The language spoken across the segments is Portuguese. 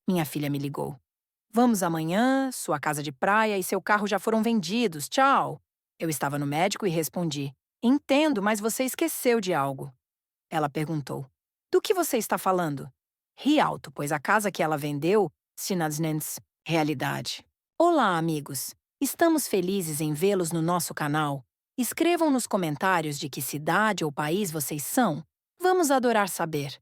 Minha filha me ligou. Vamos amanhã, sua casa de praia e seu carro já foram vendidos. Tchau. Eu estava no médico e respondi: Entendo, mas você esqueceu de algo. Ela perguntou: Do que você está falando? Ri alto, pois a casa que ela vendeu, Sinasnens, realidade. Olá, amigos. Estamos felizes em vê-los no nosso canal. Escrevam nos comentários de que cidade ou país vocês são. Vamos adorar saber.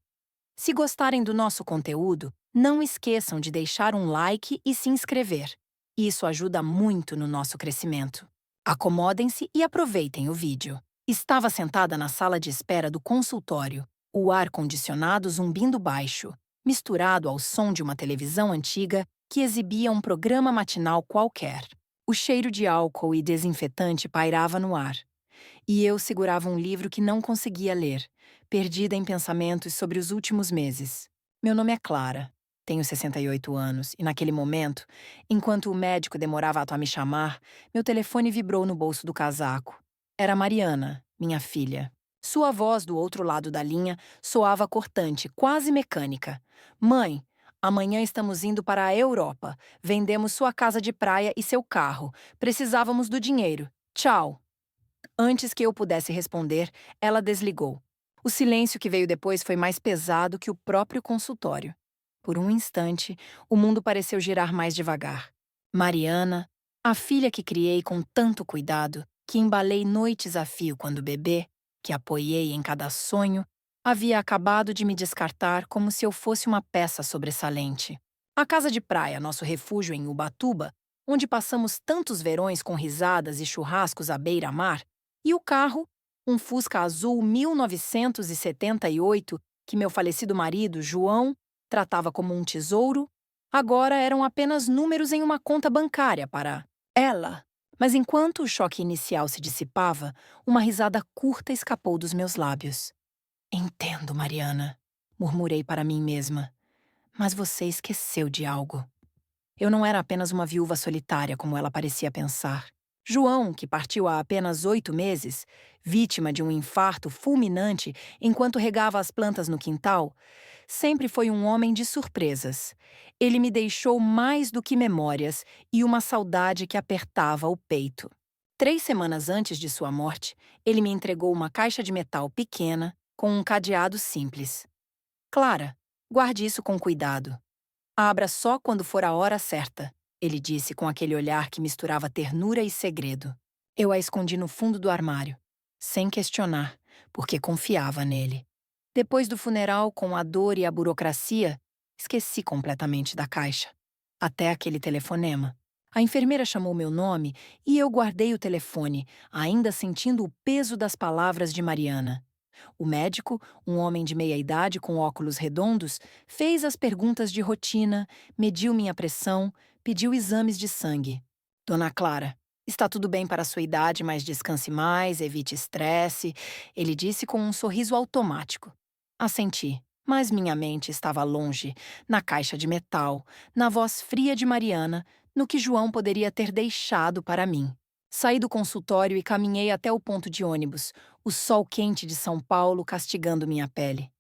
Se gostarem do nosso conteúdo, não esqueçam de deixar um like e se inscrever. Isso ajuda muito no nosso crescimento. Acomodem-se e aproveitem o vídeo. Estava sentada na sala de espera do consultório, o ar-condicionado zumbindo baixo, misturado ao som de uma televisão antiga que exibia um programa matinal qualquer. O cheiro de álcool e desinfetante pairava no ar. E eu segurava um livro que não conseguia ler, perdida em pensamentos sobre os últimos meses. Meu nome é Clara, tenho 68 anos, e naquele momento, enquanto o médico demorava a me chamar, meu telefone vibrou no bolso do casaco. Era Mariana, minha filha. Sua voz do outro lado da linha soava cortante, quase mecânica. Mãe, amanhã estamos indo para a Europa. Vendemos sua casa de praia e seu carro. Precisávamos do dinheiro. Tchau. Antes que eu pudesse responder, ela desligou. O silêncio que veio depois foi mais pesado que o próprio consultório. Por um instante, o mundo pareceu girar mais devagar. Mariana, a filha que criei com tanto cuidado, que embalei noites a fio quando bebê, que apoiei em cada sonho, havia acabado de me descartar como se eu fosse uma peça sobressalente. A casa de praia, nosso refúgio em Ubatuba, onde passamos tantos verões com risadas e churrascos à beira-mar, e o carro, um Fusca azul 1978, que meu falecido marido, João, tratava como um tesouro, agora eram apenas números em uma conta bancária para ela. Mas enquanto o choque inicial se dissipava, uma risada curta escapou dos meus lábios. Entendo, Mariana, murmurei para mim mesma. Mas você esqueceu de algo. Eu não era apenas uma viúva solitária, como ela parecia pensar. João, que partiu há apenas 8 meses, vítima de um infarto fulminante enquanto regava as plantas no quintal, sempre foi um homem de surpresas. Ele me deixou mais do que memórias e uma saudade que apertava o peito. 3 semanas antes de sua morte, ele me entregou uma caixa de metal pequena com um cadeado simples. Clara, guarde isso com cuidado. Abra só quando for a hora certa, ele disse com aquele olhar que misturava ternura e segredo. Eu a escondi no fundo do armário, sem questionar, porque confiava nele. Depois do funeral, com a dor e a burocracia, esqueci completamente da caixa. Até aquele telefonema. A enfermeira chamou meu nome e eu guardei o telefone, ainda sentindo o peso das palavras de Mariana. O médico, um homem de meia-idade com óculos redondos, fez as perguntas de rotina, mediu minha pressão, pediu exames de sangue. Dona Clara, está tudo bem para a sua idade, mas descanse mais, evite estresse, ele disse com um sorriso automático. Assenti, mas minha mente estava longe, na caixa de metal, na voz fria de Mariana, no que João poderia ter deixado para mim. Saí do consultório e caminhei até o ponto de ônibus, o sol quente de São Paulo castigando minha pele.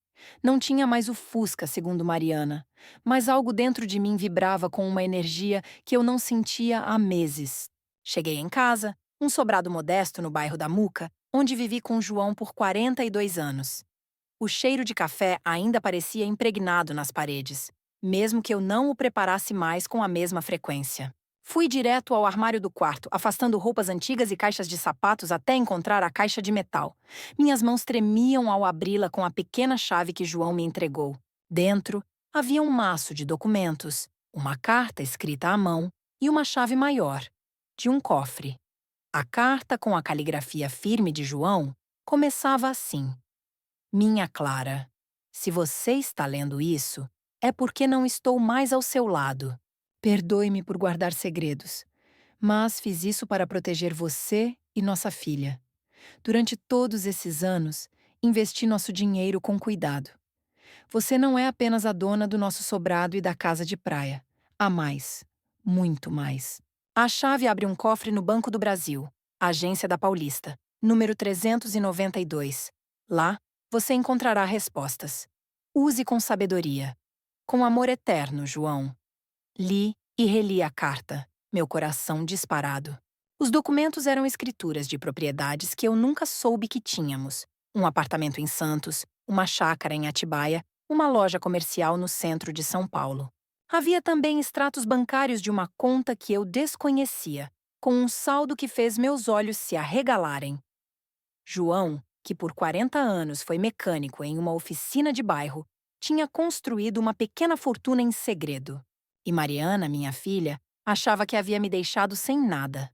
Não tinha mais o Fusca, segundo Mariana, mas algo dentro de mim vibrava com uma energia que eu não sentia há meses. Cheguei em casa, um sobrado modesto no bairro da Muca, onde vivi com João por 42 anos. O cheiro de café ainda parecia impregnado nas paredes, mesmo que eu não o preparasse mais com a mesma frequência. Fui direto ao armário do quarto, afastando roupas antigas e caixas de sapatos até encontrar a caixa de metal. Minhas mãos tremiam ao abri-la com a pequena chave que João me entregou. Dentro, havia um maço de documentos, uma carta escrita à mão e uma chave maior, de um cofre. A carta, com a caligrafia firme de João, começava assim: Minha Clara, se você está lendo isso, é porque não estou mais ao seu lado. Perdoe-me por guardar segredos, mas fiz isso para proteger você e nossa filha. Durante todos esses anos, investi nosso dinheiro com cuidado. Você não é apenas a dona do nosso sobrado e da casa de praia. Há mais, muito mais. A chave abre um cofre no Banco do Brasil, Agência da Paulista, número 392. Lá, você encontrará respostas. Use com sabedoria. Com amor eterno, João. Li e reli a carta, meu coração disparado. Os documentos eram escrituras de propriedades que eu nunca soube que tínhamos. Um apartamento em Santos, uma chácara em Atibaia, uma loja comercial no centro de São Paulo. Havia também extratos bancários de uma conta que eu desconhecia, com um saldo que fez meus olhos se arregalarem. João, que por 40 anos foi mecânico em uma oficina de bairro, tinha construído uma pequena fortuna em segredo. E Mariana, minha filha, achava que havia me deixado sem nada.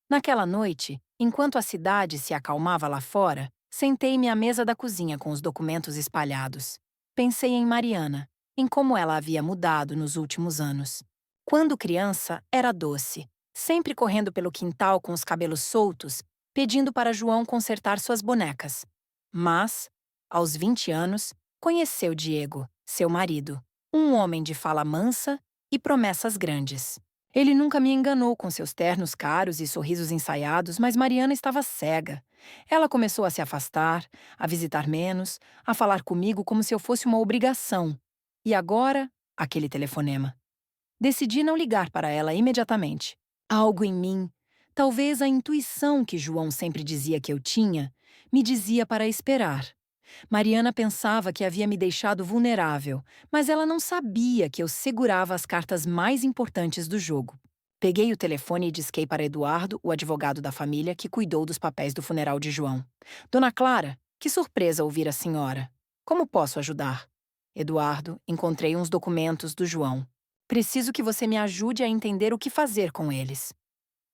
Naquela noite, enquanto a cidade se acalmava lá fora, sentei-me à mesa da cozinha com os documentos espalhados. Pensei em Mariana, em como ela havia mudado nos últimos anos. Quando criança, era doce, sempre correndo pelo quintal com os cabelos soltos, pedindo para João consertar suas bonecas. Mas, aos 20 anos, conheceu Diego, seu marido, um homem de fala mansa e promessas grandes. Ele nunca me enganou com seus ternos caros e sorrisos ensaiados, mas Mariana estava cega. Ela começou a se afastar, a visitar menos, a falar comigo como se eu fosse uma obrigação. E agora, aquele telefonema. Decidi não ligar para ela imediatamente. Algo em mim, talvez a intuição que João sempre dizia que eu tinha, me dizia para esperar. Mariana pensava que havia me deixado vulnerável, mas ela não sabia que eu segurava as cartas mais importantes do jogo. Peguei o telefone e disquei para Eduardo, o advogado da família, que cuidou dos papéis do funeral de João. Dona Clara, que surpresa ouvir a senhora. Como posso ajudar? Eduardo, encontrei uns documentos do João. Preciso que você me ajude a entender o que fazer com eles.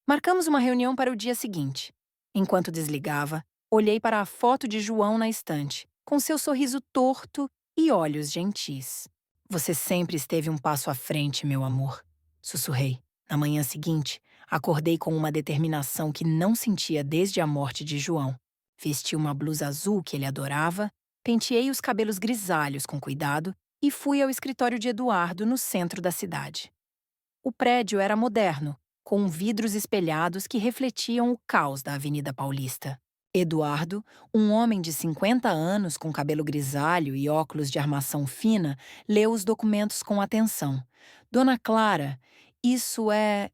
Marcamos uma reunião para o dia seguinte. Enquanto desligava, olhei para a foto de João na estante, com seu sorriso torto e olhos gentis. Você sempre esteve um passo à frente, meu amor, sussurrei. Na manhã seguinte, acordei com uma determinação que não sentia desde a morte de João. Vesti uma blusa azul que ele adorava, penteei os cabelos grisalhos com cuidado e fui ao escritório de Eduardo no centro da cidade. O prédio era moderno, com vidros espelhados que refletiam o caos da Avenida Paulista. Eduardo, um homem de 50 anos com cabelo grisalho e óculos de armação fina, leu os documentos com atenção. Dona Clara, isso é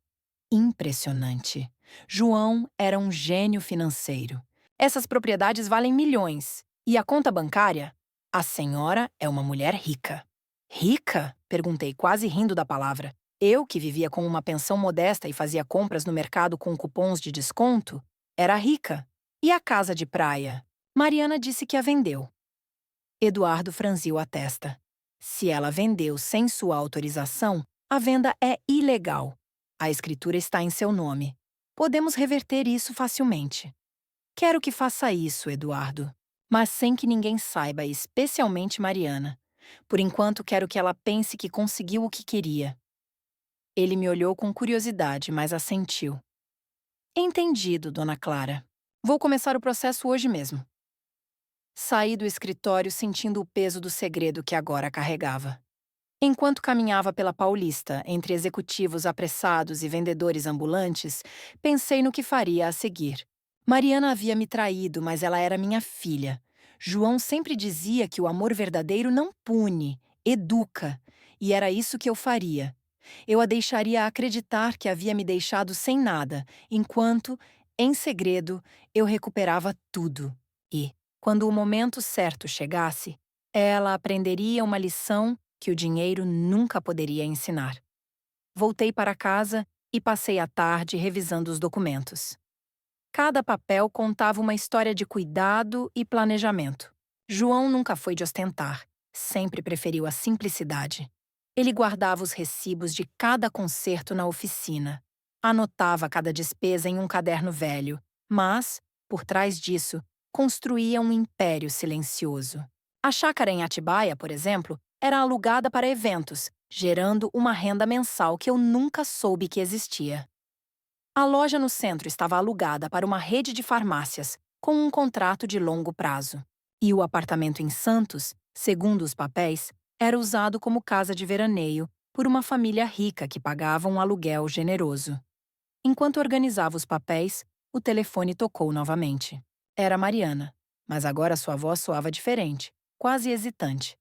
impressionante. João era um gênio financeiro. Essas propriedades valem milhões. E a conta bancária? A senhora é uma mulher rica. Rica? Perguntei, quase rindo da palavra. Eu, que vivia com uma pensão modesta e fazia compras no mercado com cupons de desconto, era rica. E a casa de praia? Mariana disse que a vendeu. Eduardo franziu a testa. Se ela vendeu sem sua autorização, a venda é ilegal. A escritura está em seu nome. Podemos reverter isso facilmente. Quero que faça isso, Eduardo. Mas sem que ninguém saiba, especialmente Mariana. Por enquanto, quero que ela pense que conseguiu o que queria. Ele me olhou com curiosidade, mas assentiu. Entendido, Dona Clara. Vou começar o processo hoje mesmo. Saí do escritório sentindo o peso do segredo que agora carregava. Enquanto caminhava pela Paulista, entre executivos apressados e vendedores ambulantes, pensei no que faria a seguir. Mariana havia me traído, mas ela era minha filha. João sempre dizia que o amor verdadeiro não pune, educa, e era isso que eu faria. Eu a deixaria acreditar que havia me deixado sem nada, enquanto, em segredo, eu recuperava tudo. E, quando o momento certo chegasse, ela aprenderia uma lição que o dinheiro nunca poderia ensinar. Voltei para casa e passei a tarde revisando os documentos. Cada papel contava uma história de cuidado e planejamento. João nunca foi de ostentar, sempre preferiu a simplicidade. Ele guardava os recibos de cada concerto na oficina. Anotava cada despesa em um caderno velho, mas, por trás disso, construía um império silencioso. A chácara em Atibaia, por exemplo, era alugada para eventos, gerando uma renda mensal que eu nunca soube que existia. A loja no centro estava alugada para uma rede de farmácias, com um contrato de longo prazo. E o apartamento em Santos, segundo os papéis, era usado como casa de veraneio por uma família rica que pagava um aluguel generoso. Enquanto organizava os papéis, o telefone tocou novamente. Era Mariana, mas agora sua voz soava diferente, quase hesitante.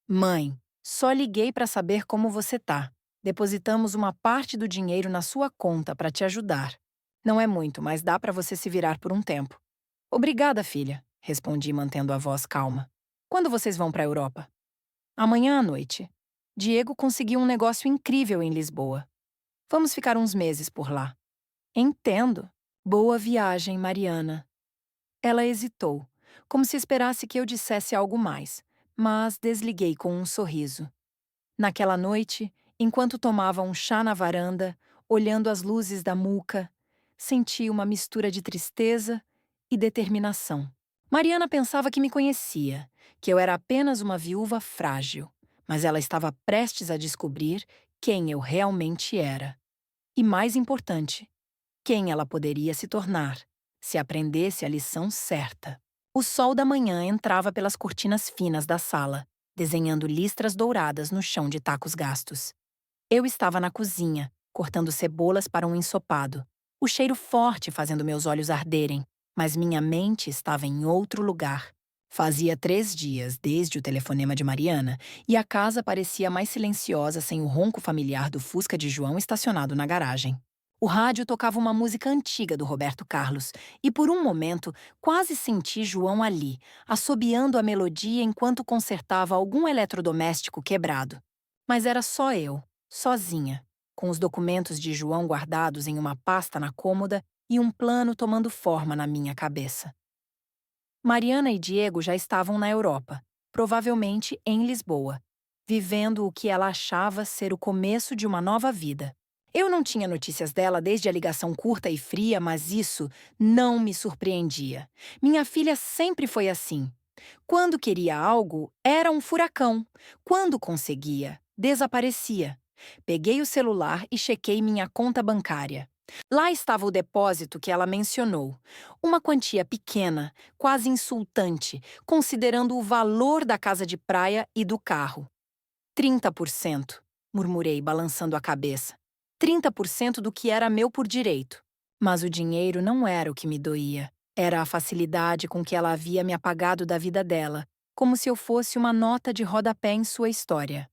Mãe, Só liguei para saber como você tá. Depositamos uma parte do dinheiro na sua conta para te ajudar. Não é muito, mas dá para você se virar por um tempo. Obrigada, filha, respondi mantendo a voz calma. Quando vocês vão para a Europa? Amanhã à noite. Diego conseguiu um negócio incrível em Lisboa. Vamos ficar uns meses por lá. Entendo. Boa viagem, Mariana. Ela hesitou, como se esperasse que eu dissesse algo mais, mas desliguei com um sorriso. Naquela noite, enquanto tomava um chá na varanda, olhando as luzes da muca, senti uma mistura de tristeza e determinação. Mariana pensava que me conhecia, que eu era apenas uma viúva frágil, mas ela estava prestes a descobrir quem eu realmente era. E mais importante, quem ela poderia se tornar, se aprendesse a lição certa. O sol da manhã entrava pelas cortinas finas da sala, desenhando listras douradas no chão de tacos gastos. Eu estava na cozinha, cortando cebolas para um ensopado, o cheiro forte fazendo meus olhos arderem, mas minha mente estava em outro lugar. Fazia 3 dias desde o telefonema de Mariana e a casa parecia mais silenciosa sem o ronco familiar do Fusca de João estacionado na garagem. O rádio tocava uma música antiga do Roberto Carlos e, por um momento, quase senti João ali, assobiando a melodia enquanto consertava algum eletrodoméstico quebrado. Mas era só eu, sozinha, com os documentos de João guardados em uma pasta na cômoda e um plano tomando forma na minha cabeça. Mariana e Diego já estavam na Europa, provavelmente em Lisboa, vivendo o que ela achava ser o começo de uma nova vida. Eu não tinha notícias dela desde a ligação curta e fria, mas isso não me surpreendia. Minha filha sempre foi assim. Quando queria algo, era um furacão. Quando conseguia, desaparecia. Peguei o celular e chequei minha conta bancária. Lá estava o depósito que ela mencionou. Uma quantia pequena, quase insultante, considerando o valor da casa de praia e do carro. 30%, murmurei, balançando a cabeça. 30% do que era meu por direito. Mas o dinheiro não era o que me doía. Era a facilidade com que ela havia me apagado da vida dela, como se eu fosse uma nota de rodapé em sua história.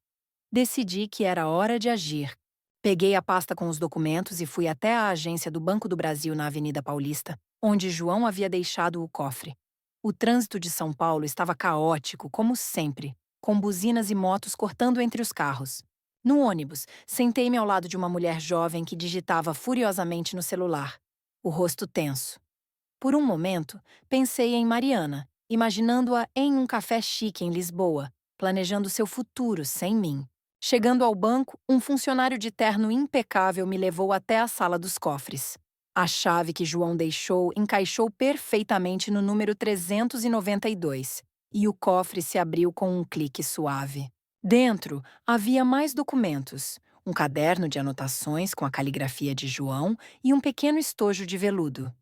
Decidi que era hora de agir. Peguei a pasta com os documentos e fui até a agência do Banco do Brasil na Avenida Paulista, onde João havia deixado o cofre. O trânsito de São Paulo estava caótico, como sempre, com buzinas e motos cortando entre os carros. No ônibus, sentei-me ao lado de uma mulher jovem que digitava furiosamente no celular, o rosto tenso. Por um momento, pensei em Mariana, imaginando-a em um café chique em Lisboa, planejando seu futuro sem mim. Chegando ao banco, um funcionário de terno impecável me levou até a sala dos cofres. A chave que João deixou encaixou perfeitamente no número 392, e o cofre se abriu com um clique suave. Dentro, havia mais documentos, um caderno de anotações com a caligrafia de João e um pequeno estojo de veludo.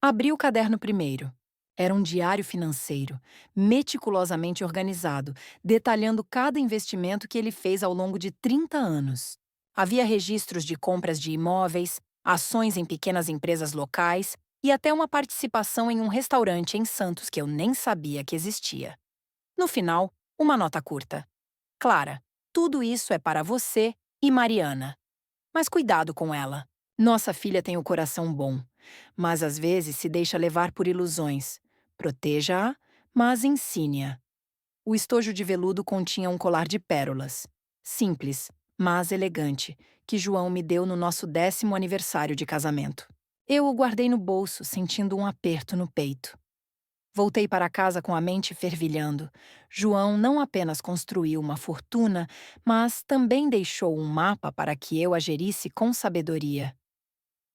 Abri o caderno primeiro. Era um diário financeiro, meticulosamente organizado, detalhando cada investimento que ele fez ao longo de 30 anos. Havia registros de compras de imóveis, ações em pequenas empresas locais e até uma participação em um restaurante em Santos que eu nem sabia que existia. No final, uma nota curta. Clara, tudo isso é para você e Mariana. Mas cuidado com ela. Nossa filha tem o coração bom, mas às vezes se deixa levar por ilusões. Proteja-a, mas ensine-a. O estojo de veludo continha um colar de pérolas. Simples, mas elegante, que João me deu no nosso 10º aniversário de casamento. Eu o guardei no bolso, sentindo um aperto no peito. Voltei para casa com a mente fervilhando. João não apenas construiu uma fortuna, mas também deixou um mapa para que eu a gerisse com sabedoria.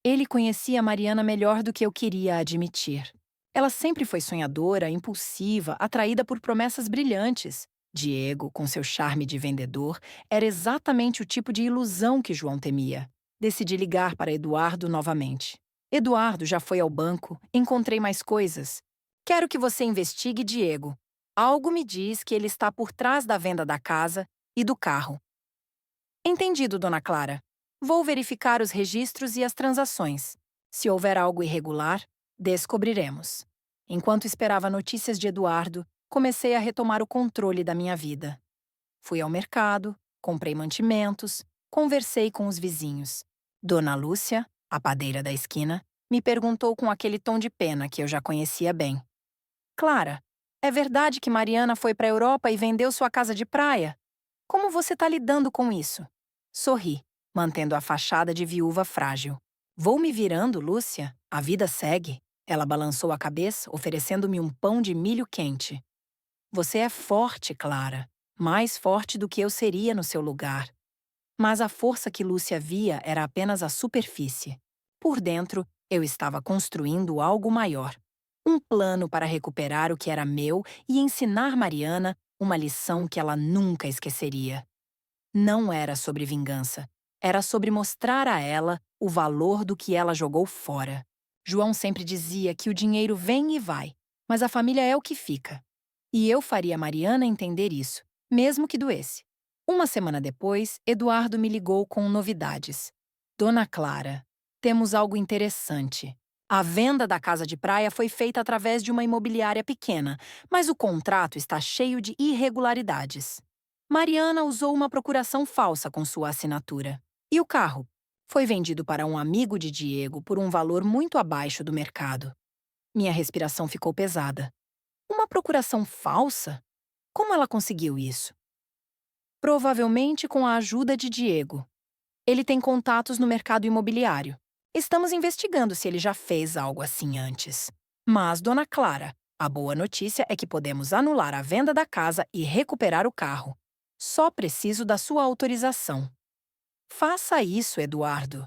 Ele conhecia Mariana melhor do que eu queria admitir. Ela sempre foi sonhadora, impulsiva, atraída por promessas brilhantes. Diego, com seu charme de vendedor, era exatamente o tipo de ilusão que João temia. Decidi ligar para Eduardo novamente. Eduardo já foi ao banco, encontrei mais coisas. Quero que você investigue Diego. Algo me diz que ele está por trás da venda da casa e do carro. Entendido, dona Clara. Vou verificar os registros e as transações. Se houver algo irregular, descobriremos. Enquanto esperava notícias de Eduardo, comecei a retomar o controle da minha vida. Fui ao mercado, comprei mantimentos, conversei com os vizinhos. Dona Lúcia, a padeira da esquina, me perguntou com aquele tom de pena que eu já conhecia bem. Clara, é verdade que Mariana foi para a Europa e vendeu sua casa de praia? Como você está lidando com isso? Sorri, mantendo a fachada de viúva frágil. Vou me virando, Lúcia. A vida segue. Ela balançou a cabeça, oferecendo-me um pão de milho quente. Você é forte, Clara. Mais forte do que eu seria no seu lugar. Mas a força que Lúcia via era apenas a superfície. Por dentro, eu estava construindo algo maior. Um plano para recuperar o que era meu e ensinar Mariana uma lição que ela nunca esqueceria. Não era sobre vingança. Era sobre mostrar a ela o valor do que ela jogou fora. João sempre dizia que o dinheiro vem e vai, mas a família é o que fica. E eu faria Mariana entender isso, mesmo que doesse. Uma semana depois, Eduardo me ligou com novidades. Dona Clara, temos algo interessante. A venda da casa de praia foi feita através de uma imobiliária pequena, mas o contrato está cheio de irregularidades. Mariana usou uma procuração falsa com sua assinatura. E o carro? Foi vendido para um amigo de Diego por um valor muito abaixo do mercado. Minha respiração ficou pesada. Uma procuração falsa? Como ela conseguiu isso? Provavelmente com a ajuda de Diego. Ele tem contatos no mercado imobiliário. Estamos investigando se ele já fez algo assim antes. Mas, Dona Clara, a boa notícia é que podemos anular a venda da casa e recuperar o carro. Só preciso da sua autorização. Faça isso, Eduardo.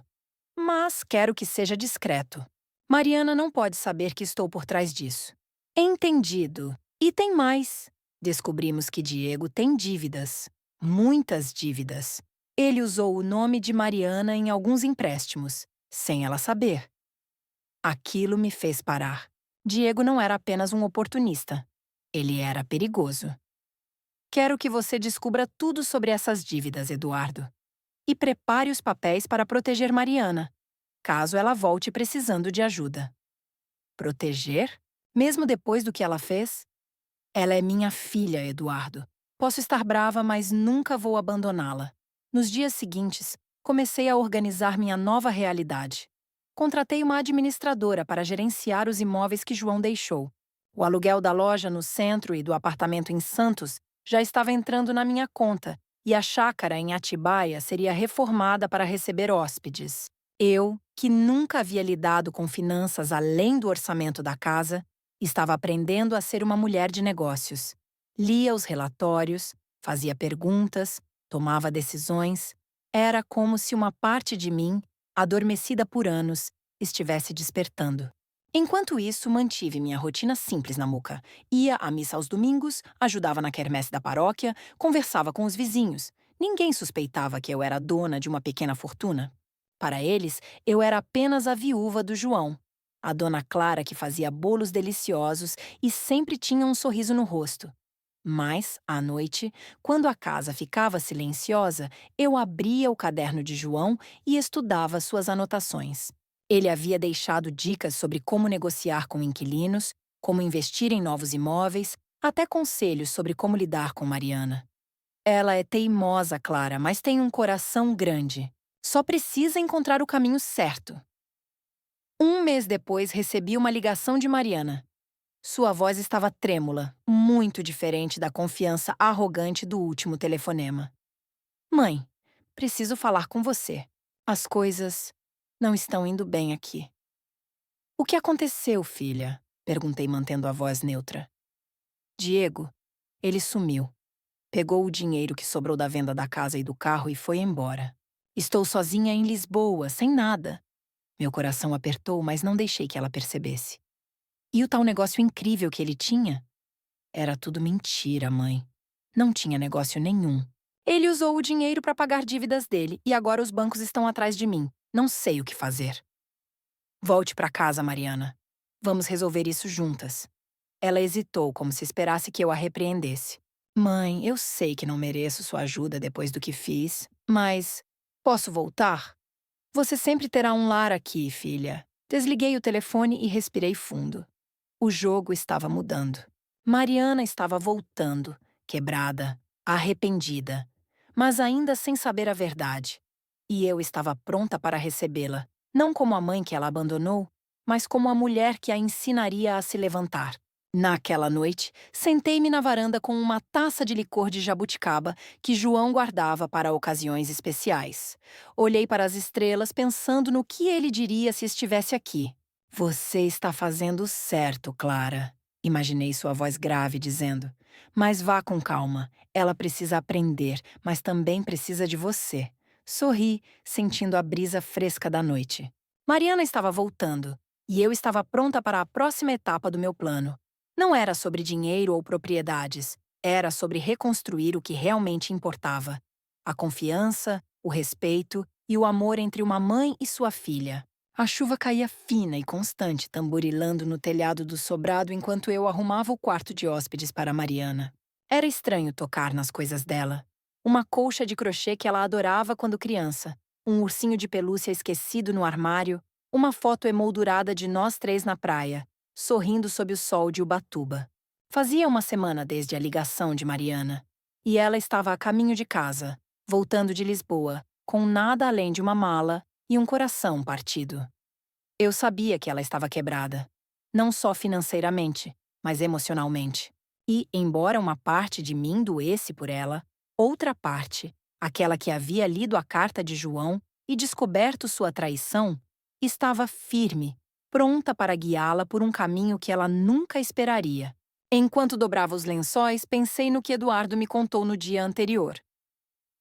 Mas quero que seja discreto. Mariana não pode saber que estou por trás disso. Entendido. E tem mais. Descobrimos que Diego tem dívidas. Muitas dívidas. Ele usou o nome de Mariana em alguns empréstimos, sem ela saber. Aquilo me fez parar. Diego não era apenas um oportunista. Ele era perigoso. Quero que você descubra tudo sobre essas dívidas, Eduardo. E prepare os papéis para proteger Mariana, caso ela volte precisando de ajuda. Proteger? Mesmo depois do que ela fez? Ela é minha filha, Eduardo. Posso estar brava, mas nunca vou abandoná-la. Nos dias seguintes, comecei a organizar minha nova realidade. Contratei uma administradora para gerenciar os imóveis que João deixou. O aluguel da loja no centro e do apartamento em Santos já estava entrando na minha conta, e a chácara em Atibaia seria reformada para receber hóspedes. Eu, que nunca havia lidado com finanças além do orçamento da casa, estava aprendendo a ser uma mulher de negócios. Lia os relatórios, fazia perguntas, tomava decisões. Era como se uma parte de mim, adormecida por anos, estivesse despertando. Enquanto isso, mantive minha rotina simples na Muca. Ia à missa aos domingos, ajudava na quermesse da paróquia, conversava com os vizinhos. Ninguém suspeitava que eu era dona de uma pequena fortuna. Para eles, eu era apenas a viúva do João. A dona Clara que fazia bolos deliciosos e sempre tinha um sorriso no rosto. Mas, à noite, quando a casa ficava silenciosa, eu abria o caderno de João e estudava suas anotações. Ele havia deixado dicas sobre como negociar com inquilinos, como investir em novos imóveis, até conselhos sobre como lidar com Mariana. Ela é teimosa, Clara, mas tem um coração grande. Só precisa encontrar o caminho certo. Um mês depois, recebi uma ligação de Mariana. Sua voz estava trêmula, muito diferente da confiança arrogante do último telefonema. Mãe, preciso falar com você. As coisas não estão indo bem aqui. O que aconteceu, filha? Perguntei, mantendo a voz neutra. Diego, ele sumiu. Pegou o dinheiro que sobrou da venda da casa e do carro e foi embora. Estou sozinha em Lisboa, sem nada. Meu coração apertou, mas não deixei que ela percebesse. E o tal negócio incrível que ele tinha? Era tudo mentira, mãe. Não tinha negócio nenhum. Ele usou o dinheiro para pagar dívidas dele e agora os bancos estão atrás de mim. Não sei o que fazer. Volte para casa, Mariana. Vamos resolver isso juntas. Ela hesitou, como se esperasse que eu a repreendesse. Mãe, eu sei que não mereço sua ajuda depois do que fiz, mas posso voltar? Você sempre terá um lar aqui, filha. Desliguei o telefone e respirei fundo. O jogo estava mudando. Mariana estava voltando, quebrada, arrependida, mas ainda sem saber a verdade. E eu estava pronta para recebê-la, não como a mãe que ela abandonou, mas como a mulher que a ensinaria a se levantar. Naquela noite, sentei-me na varanda com uma taça de licor de jabuticaba que João guardava para ocasiões especiais. Olhei para as estrelas pensando no que ele diria se estivesse aqui. Você está fazendo certo, Clara, imaginei sua voz grave dizendo. Mas vá com calma. Ela precisa aprender, mas também precisa de você. Sorri, sentindo a brisa fresca da noite. Mariana estava voltando, e eu estava pronta para a próxima etapa do meu plano. Não era sobre dinheiro ou propriedades, era sobre reconstruir o que realmente importava: a confiança, o respeito e o amor entre uma mãe e sua filha. A chuva caía fina e constante, tamborilando no telhado do sobrado enquanto eu arrumava o quarto de hóspedes para Mariana. Era estranho tocar nas coisas dela. Uma colcha de crochê que ela adorava quando criança, um ursinho de pelúcia esquecido no armário, uma foto emoldurada de nós três na praia, sorrindo sob o sol de Ubatuba. Fazia uma semana desde a ligação de Mariana, e ela estava a caminho de casa, voltando de Lisboa, com nada além de uma mala e um coração partido. Eu sabia que ela estava quebrada, não só financeiramente, mas emocionalmente. E, embora uma parte de mim doesse por ela, outra parte, aquela que havia lido a carta de João e descoberto sua traição, estava firme, pronta para guiá-la por um caminho que ela nunca esperaria. Enquanto dobrava os lençóis, pensei no que Eduardo me contou no dia anterior.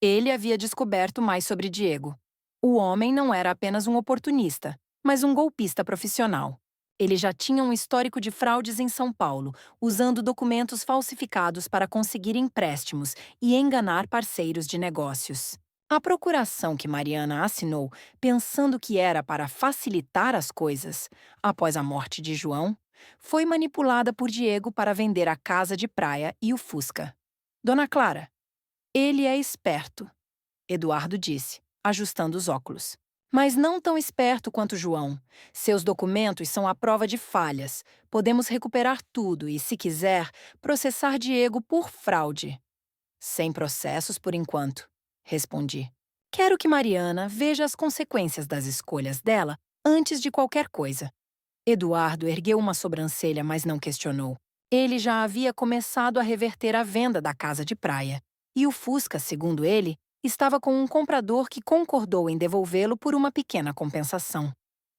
Ele havia descoberto mais sobre Diego. O homem não era apenas um oportunista, mas um golpista profissional. Ele já tinha um histórico de fraudes em São Paulo, usando documentos falsificados para conseguir empréstimos e enganar parceiros de negócios. A procuração que Mariana assinou, pensando que era para facilitar as coisas, após a morte de João, foi manipulada por Diego para vender a casa de praia e o Fusca. Dona Clara, ele é esperto, Eduardo disse, ajustando os óculos. Mas não tão esperto quanto João. Seus documentos são a prova de falhas. Podemos recuperar tudo e, se quiser, processar Diego por fraude. Sem processos por enquanto, respondi. Quero que Mariana veja as consequências das escolhas dela antes de qualquer coisa. Eduardo ergueu uma sobrancelha, mas não questionou. Ele já havia começado a reverter a venda da casa de praia. E o Fusca, segundo ele, estava com um comprador que concordou em devolvê-lo por uma pequena compensação.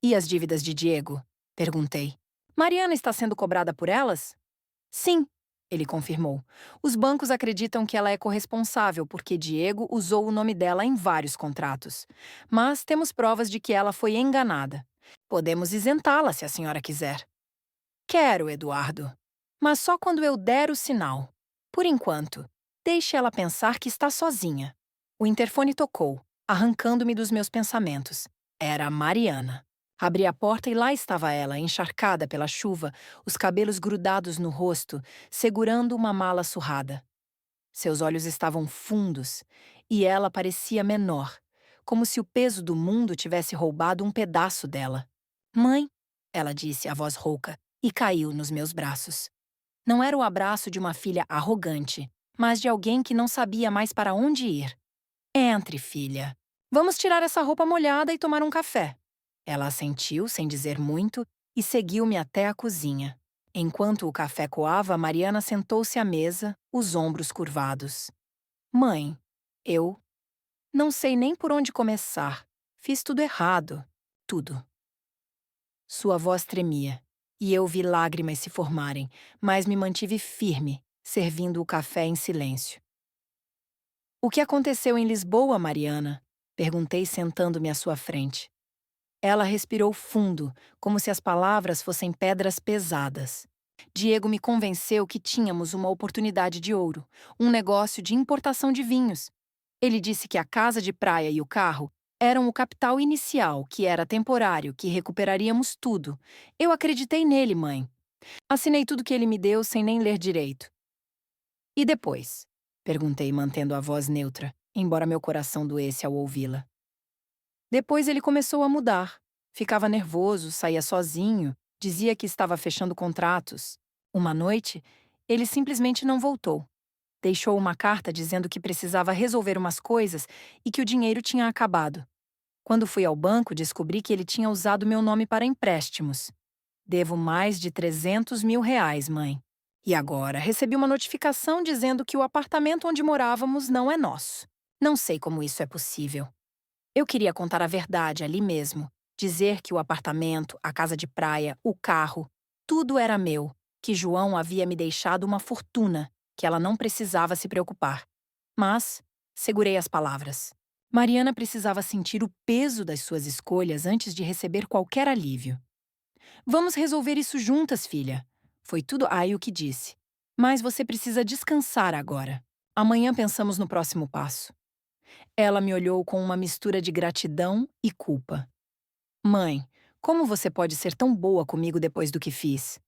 E as dívidas de Diego? Perguntei. Mariana está sendo cobrada por elas? Sim, ele confirmou. Os bancos acreditam que ela é corresponsável porque Diego usou o nome dela em vários contratos. Mas temos provas de que ela foi enganada. Podemos isentá-la se a senhora quiser. Quero, Eduardo. Mas só quando eu der o sinal. Por enquanto, deixe ela pensar que está sozinha. O interfone tocou, arrancando-me dos meus pensamentos. Era a Mariana. Abri a porta e lá estava ela, encharcada pela chuva, os cabelos grudados no rosto, segurando uma mala surrada. Seus olhos estavam fundos e ela parecia menor, como se o peso do mundo tivesse roubado um pedaço dela. Mãe, ela disse, a voz rouca, e caiu nos meus braços. Não era o abraço de uma filha arrogante, mas de alguém que não sabia mais para onde ir. Entre, filha. Vamos tirar essa roupa molhada e tomar um café. Ela assentiu, sem dizer muito, e seguiu-me até a cozinha. Enquanto o café coava, Mariana sentou-se à mesa, os ombros curvados. Mãe, eu não sei nem por onde começar. Fiz tudo errado. Tudo. Sua voz tremia, e eu vi lágrimas se formarem, mas me mantive firme, servindo o café em silêncio. O que aconteceu em Lisboa, Mariana? Perguntei sentando-me à sua frente. Ela respirou fundo, como se as palavras fossem pedras pesadas. Diego me convenceu que tínhamos uma oportunidade de ouro, um negócio de importação de vinhos. Ele disse que a casa de praia e o carro eram o capital inicial, que era temporário, que recuperaríamos tudo. Eu acreditei nele, mãe. Assinei tudo que ele me deu sem nem ler direito. E depois? Perguntei, mantendo a voz neutra, embora meu coração doesse ao ouvi-la. Depois ele começou a mudar. Ficava nervoso, saía sozinho, dizia que estava fechando contratos. Uma noite, ele simplesmente não voltou. Deixou uma carta dizendo que precisava resolver umas coisas e que o dinheiro tinha acabado. Quando fui ao banco, descobri que ele tinha usado meu nome para empréstimos. Devo mais de 300 mil reais, mãe. E agora recebi uma notificação dizendo que o apartamento onde morávamos não é nosso. Não sei como isso é possível. Eu queria contar a verdade ali mesmo. Dizer que o apartamento, a casa de praia, o carro, tudo era meu. Que João havia me deixado uma fortuna, que ela não precisava se preocupar. Mas segurei as palavras. Mariana precisava sentir o peso das suas escolhas antes de receber qualquer alívio. Vamos resolver isso juntas, filha. Foi tudo o que disse. Mas você precisa descansar agora. Amanhã pensamos no próximo passo. Ela me olhou com uma mistura de gratidão e culpa. Mãe, como você pode ser tão boa comigo depois do que fiz?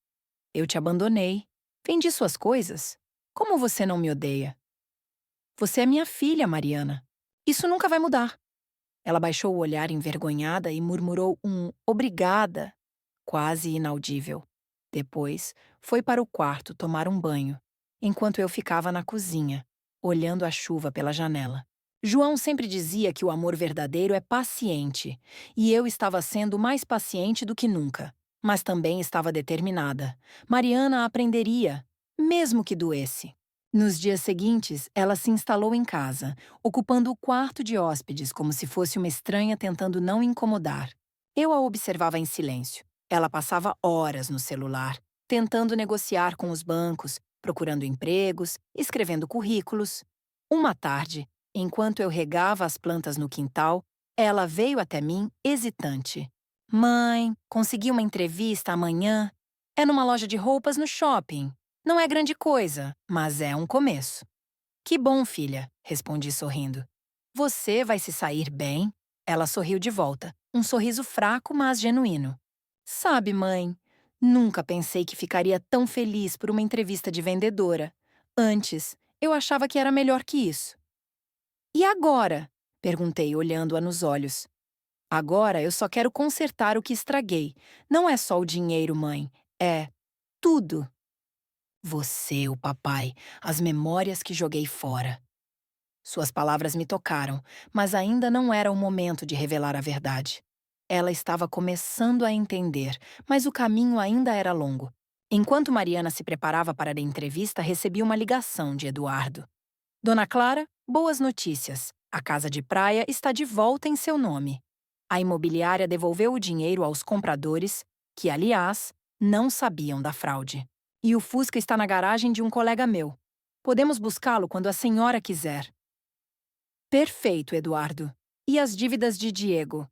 Eu te abandonei. Vendi suas coisas. Como você não me odeia? Você é minha filha, Mariana. Isso nunca vai mudar. Ela baixou o olhar envergonhada e murmurou um obrigada, quase inaudível. Depois, foi para o quarto tomar um banho, enquanto eu ficava na cozinha, olhando a chuva pela janela. João sempre dizia que o amor verdadeiro é paciente, e eu estava sendo mais paciente do que nunca. Mas também estava determinada. Mariana aprenderia, mesmo que doesse. Nos dias seguintes, ela se instalou em casa, ocupando o quarto de hóspedes como se fosse uma estranha tentando não incomodar. Eu a observava em silêncio. Ela passava horas no celular, tentando negociar com os bancos, procurando empregos, escrevendo currículos. Uma tarde, enquanto eu regava as plantas no quintal, ela veio até mim, hesitante. Mãe, consegui uma entrevista amanhã. É numa loja de roupas no shopping. Não é grande coisa, mas é um começo. Que bom, filha, respondi sorrindo. Você vai se sair bem? Ela sorriu de volta, um sorriso fraco, mas genuíno. Sabe, mãe, nunca pensei que ficaria tão feliz por uma entrevista de vendedora. Antes, eu achava que era melhor que isso. E agora? Perguntei, olhando-a nos olhos. Agora eu só quero consertar o que estraguei. Não é só o dinheiro, mãe. É tudo. Você, o papai, as memórias que joguei fora. Suas palavras me tocaram, mas ainda não era o momento de revelar a verdade. Ela estava começando a entender, mas o caminho ainda era longo. Enquanto Mariana se preparava para a entrevista, recebi uma ligação de Eduardo. Dona Clara, boas notícias. A casa de praia está de volta em seu nome. A imobiliária devolveu o dinheiro aos compradores, que, aliás, não sabiam da fraude. E o Fusca está na garagem de um colega meu. Podemos buscá-lo quando a senhora quiser. Perfeito, Eduardo. E as dívidas de Diego?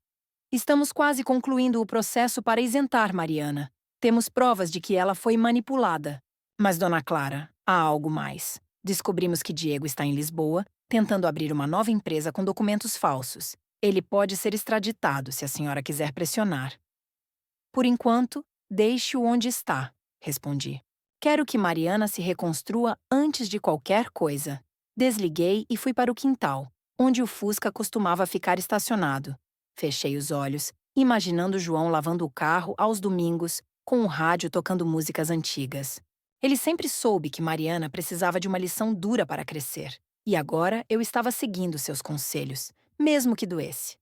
Estamos quase concluindo o processo para isentar Mariana. Temos provas de que ela foi manipulada. Mas, Dona Clara, há algo mais. Descobrimos que Diego está em Lisboa, tentando abrir uma nova empresa com documentos falsos. Ele pode ser extraditado se a senhora quiser pressionar. Por enquanto, deixe-o onde está, respondi. Quero que Mariana se reconstrua antes de qualquer coisa. Desliguei e fui para o quintal, onde o Fusca costumava ficar estacionado. Fechei os olhos, imaginando João lavando o carro aos domingos, com o rádio tocando músicas antigas. Ele sempre soube que Mariana precisava de uma lição dura para crescer. E agora eu estava seguindo seus conselhos, mesmo que doesse.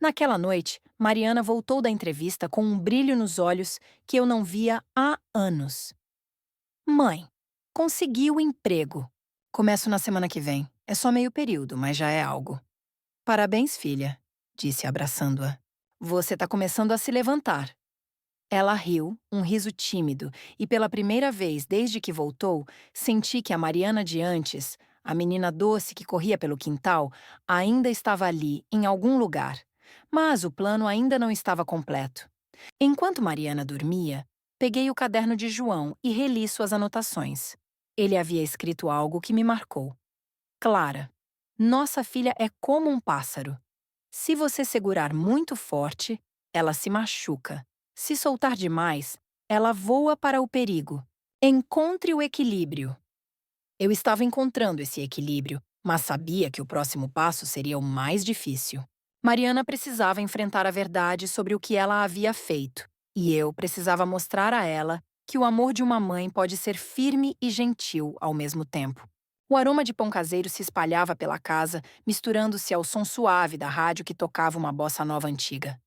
Naquela noite, Mariana voltou da entrevista com um brilho nos olhos que eu não via há anos. Mãe, consegui o emprego. Começo na semana que vem. É só meio período, mas já é algo. Parabéns, filha, disse abraçando-a. Você está começando a se levantar. Ela riu, um riso tímido, e pela primeira vez desde que voltou, senti que a Mariana de antes, a menina doce que corria pelo quintal, ainda estava ali, em algum lugar. Mas o plano ainda não estava completo. Enquanto Mariana dormia, peguei o caderno de João e reli suas anotações. Ele havia escrito algo que me marcou. Clara, nossa filha é como um pássaro. Se você segurar muito forte, ela se machuca. Se soltar demais, ela voa para o perigo. Encontre o equilíbrio. Eu estava encontrando esse equilíbrio, mas sabia que o próximo passo seria o mais difícil. Mariana precisava enfrentar a verdade sobre o que ela havia feito, e eu precisava mostrar a ela que o amor de uma mãe pode ser firme e gentil ao mesmo tempo. O aroma de pão caseiro se espalhava pela casa, misturando-se ao som suave da rádio que tocava uma bossa nova antiga.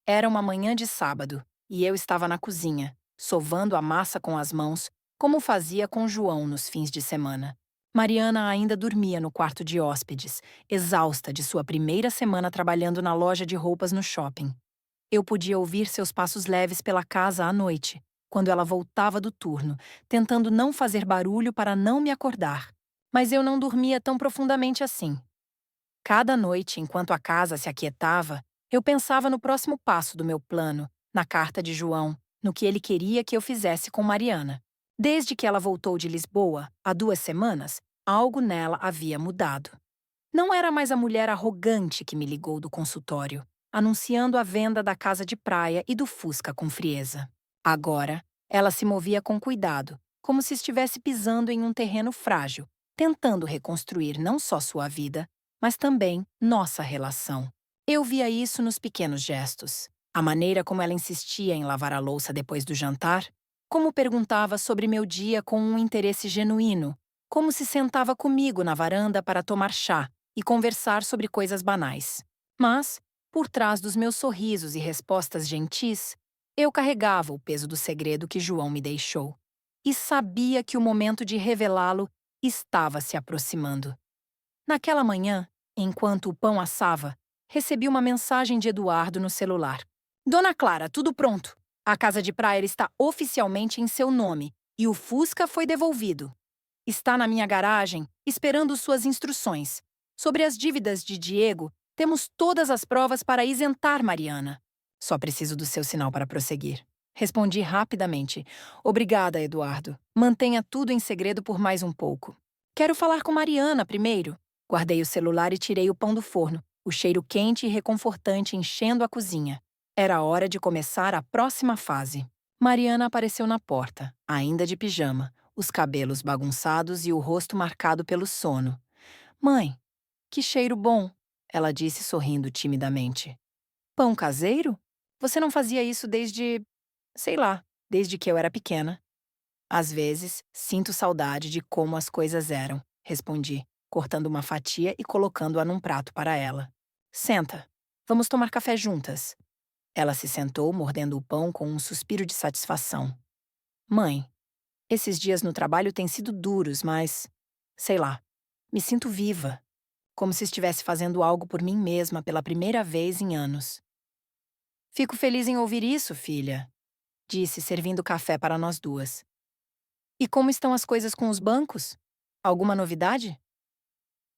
Era uma manhã de sábado, e eu estava na cozinha, sovando a massa com as mãos, como fazia com João nos fins de semana. Mariana ainda dormia no quarto de hóspedes, exausta de sua primeira semana trabalhando na loja de roupas no shopping. Eu podia ouvir seus passos leves pela casa à noite, quando ela voltava do turno, tentando não fazer barulho para não me acordar. Mas eu não dormia tão profundamente assim. Cada noite, enquanto a casa se aquietava, eu pensava no próximo passo do meu plano, na carta de João, no que ele queria que eu fizesse com Mariana. Desde que ela voltou de Lisboa, há 2 semanas, algo nela havia mudado. Não era mais a mulher arrogante que me ligou do consultório, anunciando a venda da casa de praia e do Fusca com frieza. Agora, ela se movia com cuidado, como se estivesse pisando em um terreno frágil, tentando reconstruir não só sua vida, mas também nossa relação. Eu via isso nos pequenos gestos. A maneira como ela insistia em lavar a louça depois do jantar, como perguntava sobre meu dia com um interesse genuíno, como se sentava comigo na varanda para tomar chá e conversar sobre coisas banais. Mas, por trás dos meus sorrisos e respostas gentis, eu carregava o peso do segredo que João me deixou. E sabia que o momento de revelá-lo estava se aproximando. Naquela manhã, enquanto o pão assava, recebi uma mensagem de Eduardo no celular. Dona Clara, tudo pronto. A casa de praia está oficialmente em seu nome e o Fusca foi devolvido. Está na minha garagem, esperando suas instruções. Sobre as dívidas de Diego, temos todas as provas para isentar Mariana. Só preciso do seu sinal para prosseguir. Respondi rapidamente. Obrigada, Eduardo. Mantenha tudo em segredo por mais um pouco. Quero falar com Mariana primeiro. Guardei o celular e tirei o pão do forno, o cheiro quente e reconfortante enchendo a cozinha. Era hora de começar a próxima fase. Mariana apareceu na porta, ainda de pijama, os cabelos bagunçados e o rosto marcado pelo sono. Mãe, que cheiro bom, ela disse sorrindo timidamente. Pão caseiro? Você não fazia isso sei lá, desde que eu era pequena. Às vezes, sinto saudade de como as coisas eram, respondi, cortando uma fatia e colocando-a num prato para ela. Senta, vamos tomar café juntas. Ela se sentou, mordendo o pão com um suspiro de satisfação. Mãe, esses dias no trabalho têm sido duros, mas, sei lá, me sinto viva, como se estivesse fazendo algo por mim mesma pela primeira vez em anos. Fico feliz em ouvir isso, filha, disse, servindo café para nós duas. E como estão as coisas com os bancos? Alguma novidade?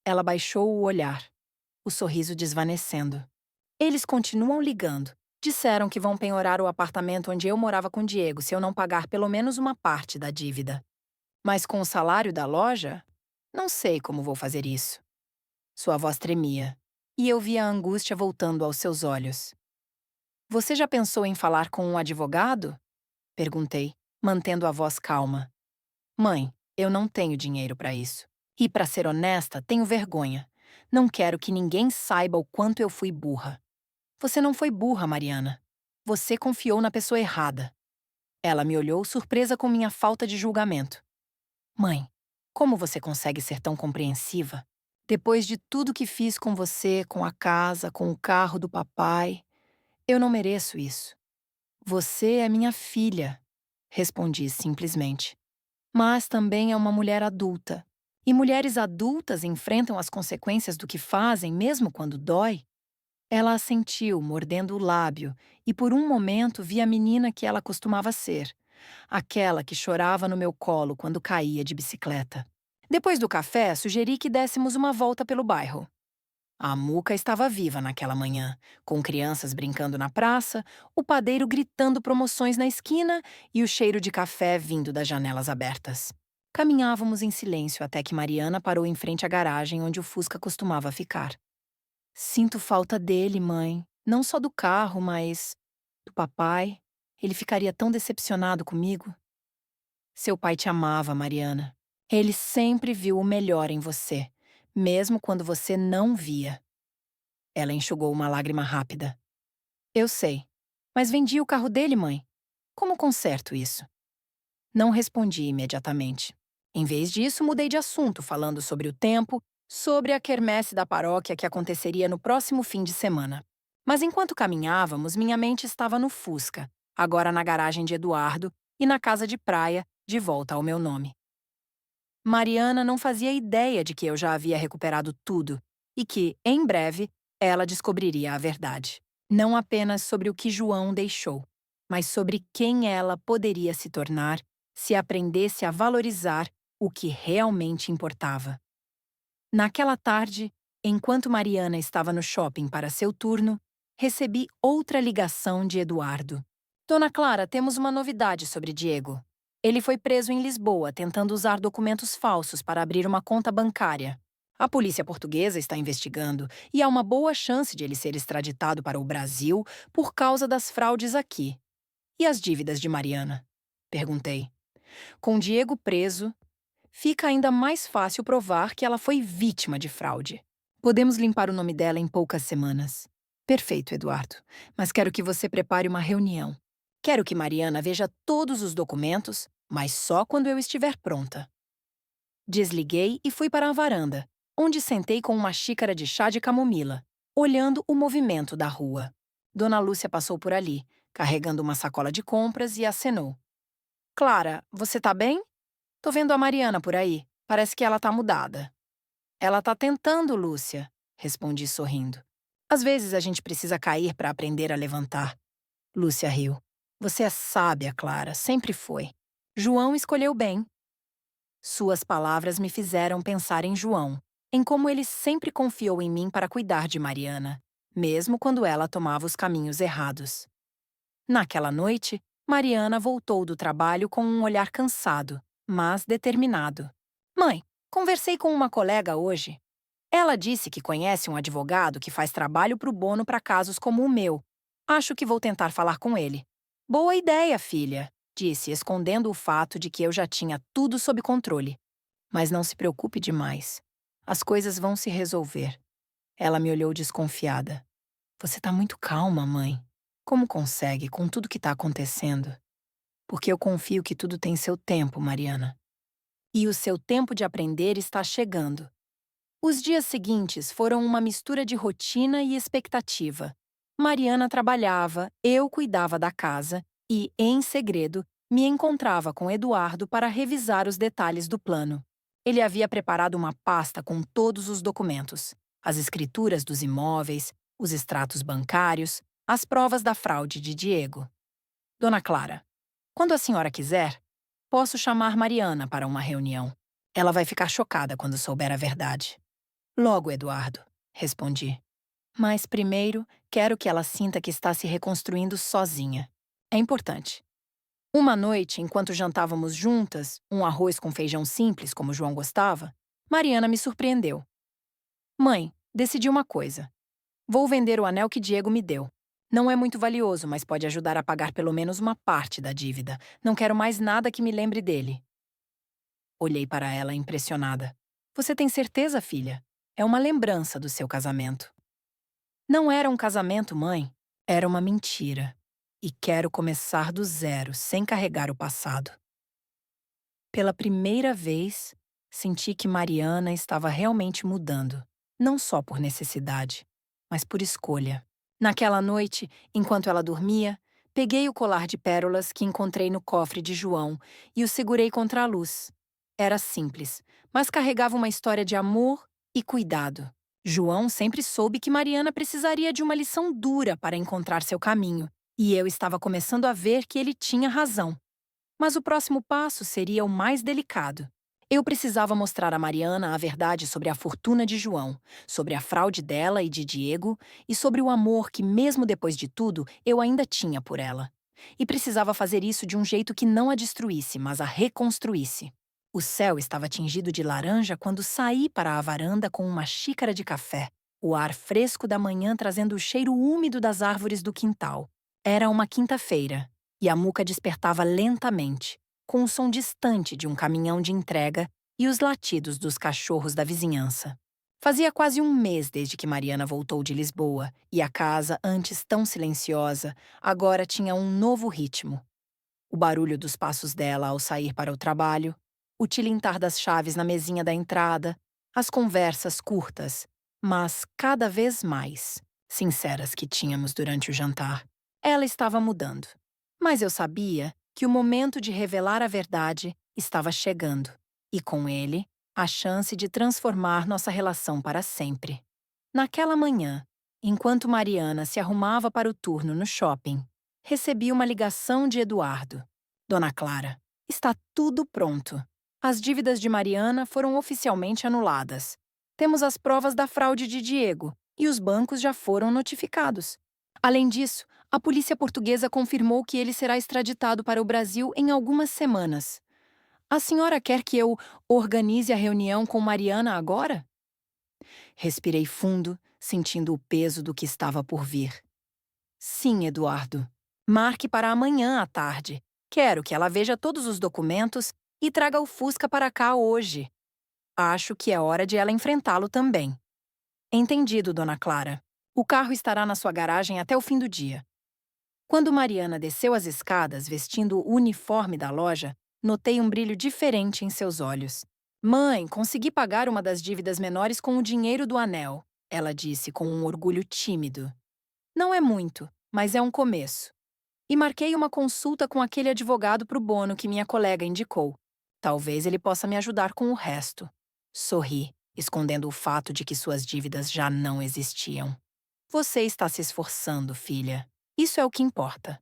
Ela baixou o olhar, o sorriso desvanecendo. Eles continuam ligando. Disseram que vão penhorar o apartamento onde eu morava com Diego se eu não pagar pelo menos uma parte da dívida. Mas com o salário da loja, não sei como vou fazer isso. Sua voz tremia, e eu via a angústia voltando aos seus olhos. Você já pensou em falar com um advogado? Perguntei, mantendo a voz calma. Mãe, eu não tenho dinheiro para isso. E, para ser honesta, tenho vergonha. Não quero que ninguém saiba o quanto eu fui burra. Você não foi burra, Mariana. Você confiou na pessoa errada. Ela me olhou surpresa com minha falta de julgamento. Mãe, como você consegue ser tão compreensiva? Depois de tudo que fiz com você, com a casa, com o carro do papai, eu não mereço isso. Você é minha filha, respondi simplesmente. Mas também é uma mulher adulta. E mulheres adultas enfrentam as consequências do que fazem, mesmo quando dói. Ela assentiu, mordendo o lábio, e por um momento vi a menina que ela costumava ser, aquela que chorava no meu colo quando caía de bicicleta. Depois do café, sugeri que dessemos uma volta pelo bairro. A Muca estava viva naquela manhã, com crianças brincando na praça, o padeiro gritando promoções na esquina e o cheiro de café vindo das janelas abertas. Caminhávamos em silêncio até que Mariana parou em frente à garagem onde o Fusca costumava ficar. Sinto falta dele, mãe. Não só do carro, mas do papai. Ele ficaria tão decepcionado comigo. Seu pai te amava, Mariana. Ele sempre viu o melhor em você, mesmo quando você não via. Ela enxugou uma lágrima rápida. Eu sei, mas vendi o carro dele, mãe. Como conserto isso? Não respondi imediatamente. Em vez disso, mudei de assunto, falando sobre o tempo, sobre a quermesse da paróquia que aconteceria no próximo fim de semana. Mas enquanto caminhávamos, minha mente estava no Fusca, agora na garagem de Eduardo e na casa de praia, de volta ao meu nome. Mariana não fazia ideia de que eu já havia recuperado tudo e que, em breve, ela descobriria a verdade. Não apenas sobre o que João deixou, mas sobre quem ela poderia se tornar se aprendesse a valorizar o que realmente importava. Naquela tarde, enquanto Mariana estava no shopping para seu turno, recebi outra ligação de Eduardo. Dona Clara, temos uma novidade sobre Diego. Ele foi preso em Lisboa tentando usar documentos falsos para abrir uma conta bancária. A polícia portuguesa está investigando e há uma boa chance de ele ser extraditado para o Brasil por causa das fraudes aqui. E as dívidas de Mariana? Perguntei. Com Diego preso, fica ainda mais fácil provar que ela foi vítima de fraude. Podemos limpar o nome dela em poucas semanas. Perfeito, Eduardo. Mas quero que você prepare uma reunião. Quero que Mariana veja todos os documentos, mas só quando eu estiver pronta. Desliguei e fui para a varanda, onde sentei com uma xícara de chá de camomila, olhando o movimento da rua. Dona Lúcia passou por ali, carregando uma sacola de compras, e acenou. Clara, você tá bem? Tô vendo a Mariana por aí. Parece que ela tá mudada. Ela tá tentando, Lúcia, respondi sorrindo. Às vezes a gente precisa cair para aprender a levantar. Lúcia riu. Você é sábia, Clara, sempre foi. João escolheu bem. Suas palavras me fizeram pensar em João, em como ele sempre confiou em mim para cuidar de Mariana, mesmo quando ela tomava os caminhos errados. Naquela noite, Mariana voltou do trabalho com um olhar cansado, mas determinado. Mãe, conversei com uma colega hoje. Ela disse que conhece um advogado que faz trabalho pro bono para casos como o meu. Acho que vou tentar falar com ele. Boa ideia, filha, disse, escondendo o fato de que eu já tinha tudo sob controle. Mas não se preocupe demais. As coisas vão se resolver. Ela me olhou desconfiada. Você tá muito calma, mãe. Como consegue, com tudo que tá acontecendo? Porque eu confio que tudo tem seu tempo, Mariana. E o seu tempo de aprender está chegando. Os dias seguintes foram uma mistura de rotina e expectativa. Mariana trabalhava, eu cuidava da casa e, em segredo, me encontrava com Eduardo para revisar os detalhes do plano. Ele havia preparado uma pasta com todos os documentos, as escrituras dos imóveis, os extratos bancários, as provas da fraude de Diego. Dona Clara, quando a senhora quiser, posso chamar Mariana para uma reunião. Ela vai ficar chocada quando souber a verdade. Logo, Eduardo, respondi. Mas primeiro, quero que ela sinta que está se reconstruindo sozinha. É importante. Uma noite, enquanto jantávamos juntas, um arroz com feijão simples, como João gostava, Mariana me surpreendeu. Mãe, decidi uma coisa. Vou vender o anel que Diego me deu. Não é muito valioso, mas pode ajudar a pagar pelo menos uma parte da dívida. Não quero mais nada que me lembre dele. Olhei para ela impressionada. Você tem certeza, filha? É uma lembrança do seu casamento. Não era um casamento, mãe. Era uma mentira. E quero começar do zero, sem carregar o passado. Pela primeira vez, senti que Mariana estava realmente mudando. Não só por necessidade, mas por escolha. Naquela noite, enquanto ela dormia, peguei o colar de pérolas que encontrei no cofre de João e o segurei contra a luz. Era simples, mas carregava uma história de amor e cuidado. João sempre soube que Mariana precisaria de uma lição dura para encontrar seu caminho, e eu estava começando a ver que ele tinha razão. Mas o próximo passo seria o mais delicado. Eu precisava mostrar a Mariana a verdade sobre a fortuna de João, sobre a fraude dela e de Diego e sobre o amor que, mesmo depois de tudo, eu ainda tinha por ela. E precisava fazer isso de um jeito que não a destruísse, mas a reconstruísse. O céu estava tingido de laranja quando saí para a varanda com uma xícara de café, o ar fresco da manhã trazendo o cheiro úmido das árvores do quintal. Era uma quinta-feira, e a Muca despertava lentamente, com o som distante de um caminhão de entrega e os latidos dos cachorros da vizinhança. Fazia quase um mês desde que Mariana voltou de Lisboa, e a casa, antes tão silenciosa, agora tinha um novo ritmo. O barulho dos passos dela ao sair para o trabalho, o tilintar das chaves na mesinha da entrada, as conversas curtas, mas cada vez mais sinceras que tínhamos durante o jantar. Ela estava mudando. Mas eu sabia que o momento de revelar a verdade estava chegando, e com ele, a chance de transformar nossa relação para sempre. Naquela manhã, enquanto Mariana se arrumava para o turno no shopping, recebi uma ligação de Eduardo. Dona Clara, está tudo pronto. As dívidas de Mariana foram oficialmente anuladas. Temos as provas da fraude de Diego e os bancos já foram notificados. Além disso, a polícia portuguesa confirmou que ele será extraditado para o Brasil em algumas semanas. A senhora quer que eu organize a reunião com Mariana agora? Respirei fundo, sentindo o peso do que estava por vir. Sim, Eduardo. Marque para amanhã à tarde. Quero que ela veja todos os documentos e traga o Fusca para cá hoje. Acho que é hora de ela enfrentá-lo também. Entendido, Dona Clara. O carro estará na sua garagem até o fim do dia. Quando Mariana desceu as escadas vestindo o uniforme da loja, notei um brilho diferente em seus olhos. Mãe, consegui pagar uma das dívidas menores com o dinheiro do anel, ela disse com um orgulho tímido. Não é muito, mas é um começo. E marquei uma consulta com aquele advogado para o bono que minha colega indicou. Talvez ele possa me ajudar com o resto. Sorri, escondendo o fato de que suas dívidas já não existiam. Você está se esforçando, filha. Isso é o que importa.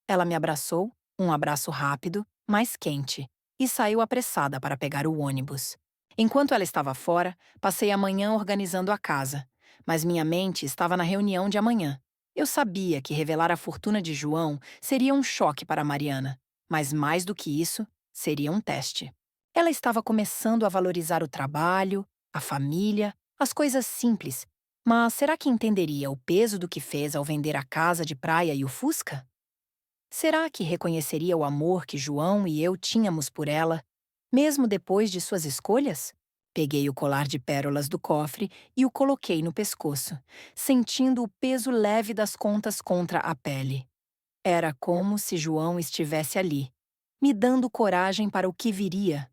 Ela me abraçou, um abraço rápido, mas quente, e saiu apressada para pegar o ônibus. Enquanto ela estava fora, passei a manhã organizando a casa, mas minha mente estava na reunião de amanhã. Eu sabia que revelar a fortuna de João seria um choque para Mariana, mas mais do que isso, seria um teste. Ela estava começando a valorizar o trabalho, a família, as coisas simples, mas será que entenderia o peso do que fez ao vender a casa de praia e o Fusca? Será que reconheceria o amor que João e eu tínhamos por ela, mesmo depois de suas escolhas? Peguei o colar de pérolas do cofre e o coloquei no pescoço, sentindo o peso leve das contas contra a pele. Era como se João estivesse ali, me dando coragem para o que viria.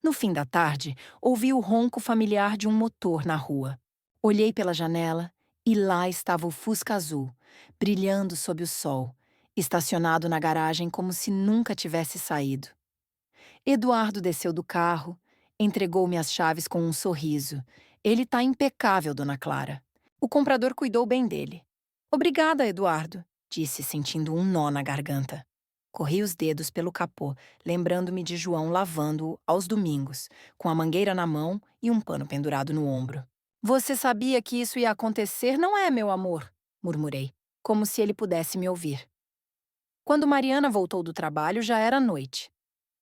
No fim da tarde, ouvi o ronco familiar de um motor na rua. Olhei pela janela e lá estava o Fusca azul, brilhando sob o sol, estacionado na garagem como se nunca tivesse saído. Eduardo desceu do carro, entregou-me as chaves com um sorriso. Ele está impecável, Dona Clara. O comprador cuidou bem dele. Obrigada, Eduardo, disse, sentindo um nó na garganta. Corri os dedos pelo capô, lembrando-me de João lavando-o aos domingos, com a mangueira na mão e um pano pendurado no ombro. Você sabia que isso ia acontecer, não é, meu amor? Murmurei, como se ele pudesse me ouvir. Quando Mariana voltou do trabalho, já era noite.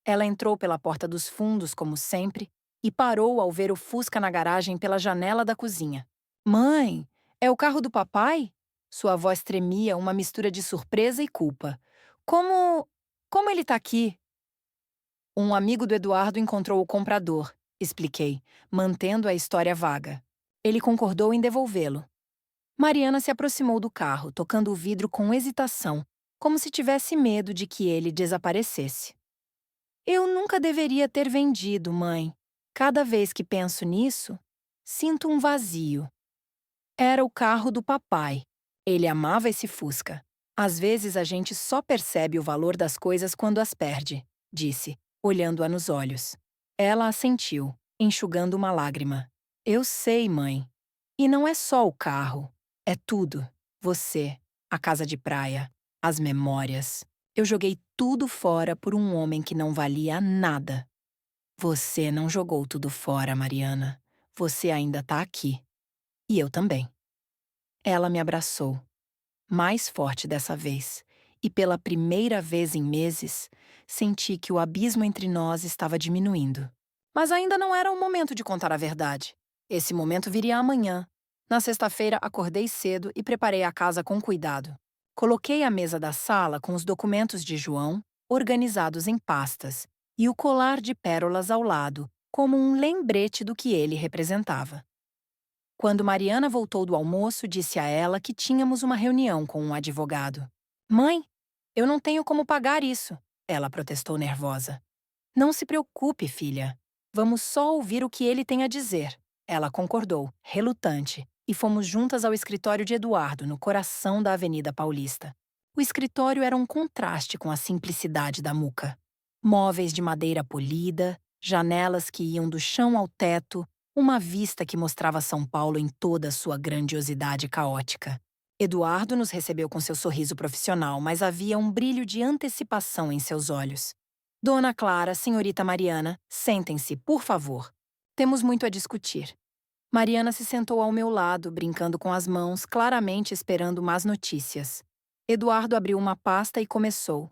Ela entrou pela porta dos fundos, como sempre, e parou ao ver o Fusca na garagem pela janela da cozinha. Mãe, é o carro do papai? Sua voz tremia, uma mistura de surpresa e culpa. Como... como ele tá aqui? Um amigo do Eduardo encontrou o comprador, expliquei, mantendo a história vaga. Ele concordou em devolvê-lo. Mariana se aproximou do carro, tocando o vidro com hesitação, como se tivesse medo de que ele desaparecesse. Eu nunca deveria ter vendido, mãe. Cada vez que penso nisso, sinto um vazio. Era o carro do papai. Ele amava esse Fusca. Às vezes a gente só percebe o valor das coisas quando as perde, disse, olhando-a nos olhos. Ela assentiu, enxugando uma lágrima. Eu sei, mãe. E não é só o carro. É tudo. Você, a casa de praia, as memórias. Eu joguei tudo fora por um homem que não valia nada. Você não jogou tudo fora, Mariana. Você ainda tá aqui. E eu também. Ela me abraçou, mais forte dessa vez, e pela primeira vez em meses, senti que o abismo entre nós estava diminuindo. Mas ainda não era o momento de contar a verdade. Esse momento viria amanhã. Na sexta-feira, acordei cedo e preparei a casa com cuidado. Coloquei a mesa da sala com os documentos de João, organizados em pastas, e o colar de pérolas ao lado, como um lembrete do que ele representava. Quando Mariana voltou do almoço, disse a ela que tínhamos uma reunião com um advogado. Mãe, eu não tenho como pagar isso, ela protestou nervosa. Não se preocupe, filha. Vamos só ouvir o que ele tem a dizer. Ela concordou, relutante, e fomos juntas ao escritório de Eduardo, no coração da Avenida Paulista. O escritório era um contraste com a simplicidade da muca. Móveis de madeira polida, janelas que iam do chão ao teto, uma vista que mostrava São Paulo em toda a sua grandiosidade caótica. Eduardo nos recebeu com seu sorriso profissional, mas havia um brilho de antecipação em seus olhos. Dona Clara, senhorita Mariana, sentem-se, por favor. Temos muito a discutir. Mariana se sentou ao meu lado, brincando com as mãos, claramente esperando más notícias. Eduardo abriu uma pasta e começou.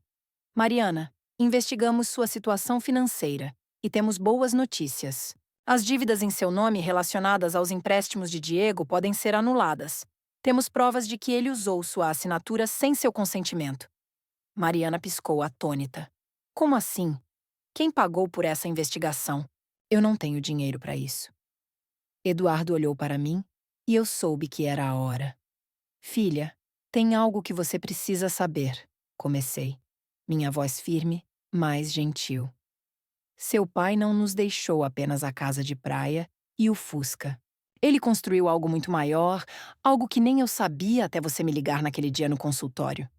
Mariana, investigamos sua situação financeira e temos boas notícias. As dívidas em seu nome relacionadas aos empréstimos de Diego podem ser anuladas. Temos provas de que ele usou sua assinatura sem seu consentimento. Mariana piscou atônita. Como assim? Quem pagou por essa investigação? Eu não tenho dinheiro para isso. Eduardo olhou para mim e eu soube que era a hora. Filha, tem algo que você precisa saber, comecei. Minha voz firme, mas gentil. Seu pai não nos deixou apenas a casa de praia e o Fusca. Ele construiu algo muito maior, algo que nem eu sabia até você me ligar naquele dia no consultório.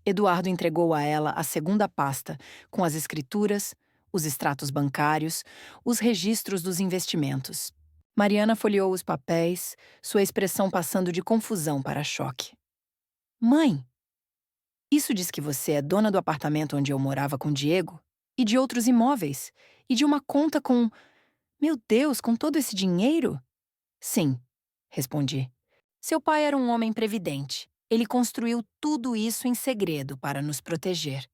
Eduardo entregou a ela a segunda pasta, com as escrituras, os extratos bancários, os registros dos investimentos. Mariana folheou os papéis, sua expressão passando de confusão para choque. Mãe, isso diz que você é dona do apartamento onde eu morava com Diego? E de outros imóveis? E de uma conta com... Meu Deus, com todo esse dinheiro? Sim, respondi. Seu pai era um homem previdente. Ele construiu tudo isso em segredo para nos proteger.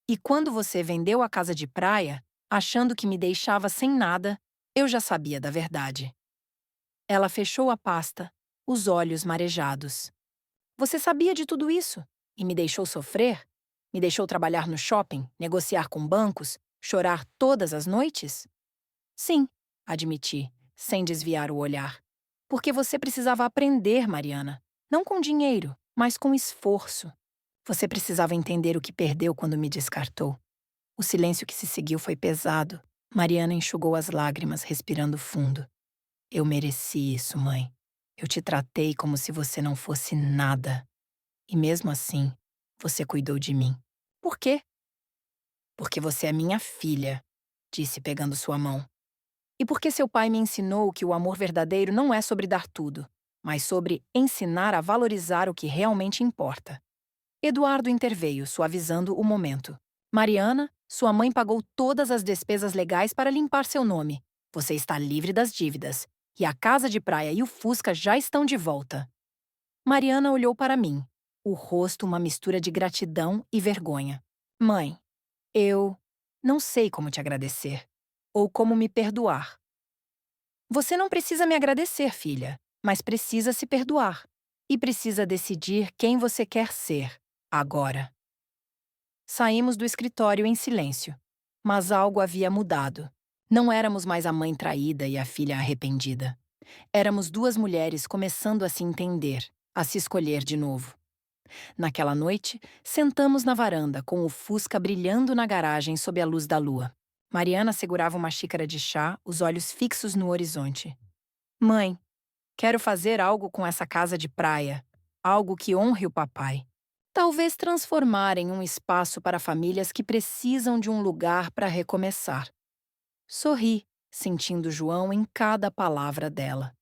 E quando você vendeu a casa de praia, achando que me deixava sem nada, eu já sabia da verdade. Ela fechou a pasta, os olhos marejados. Você sabia de tudo isso? E me deixou sofrer? Me deixou trabalhar no shopping, negociar com bancos, chorar todas as noites? Sim, admiti, sem desviar o olhar. Porque você precisava aprender, Mariana. Não com dinheiro, mas com esforço. Você precisava entender o que perdeu quando me descartou. O silêncio que se seguiu foi pesado. Mariana enxugou as lágrimas, respirando fundo. Eu mereci isso, mãe. Eu te tratei como se você não fosse nada. E mesmo assim, você cuidou de mim. Por quê? Porque você é minha filha, disse pegando sua mão. E porque seu pai me ensinou que o amor verdadeiro não é sobre dar tudo, mas sobre ensinar a valorizar o que realmente importa. Eduardo interveio, suavizando o momento. Mariana, sua mãe pagou todas as despesas legais para limpar seu nome. Você está livre das dívidas. E a casa de praia e o Fusca já estão de volta. Mariana olhou para mim, o rosto uma mistura de gratidão e vergonha. Mãe, eu não sei como te agradecer. Ou como me perdoar. Você não precisa me agradecer, filha, mas precisa se perdoar. E precisa decidir quem você quer ser, agora. Saímos do escritório em silêncio. Mas algo havia mudado. Não éramos mais a mãe traída e a filha arrependida. Éramos duas mulheres começando a se entender, a se escolher de novo. Naquela noite, sentamos na varanda com o Fusca brilhando na garagem sob a luz da lua. Mariana segurava uma xícara de chá, os olhos fixos no horizonte. Mãe, quero fazer algo com essa casa de praia. Algo que honre o papai. Talvez transformar em um espaço para famílias que precisam de um lugar para recomeçar. Sorri, sentindo João em cada palavra dela.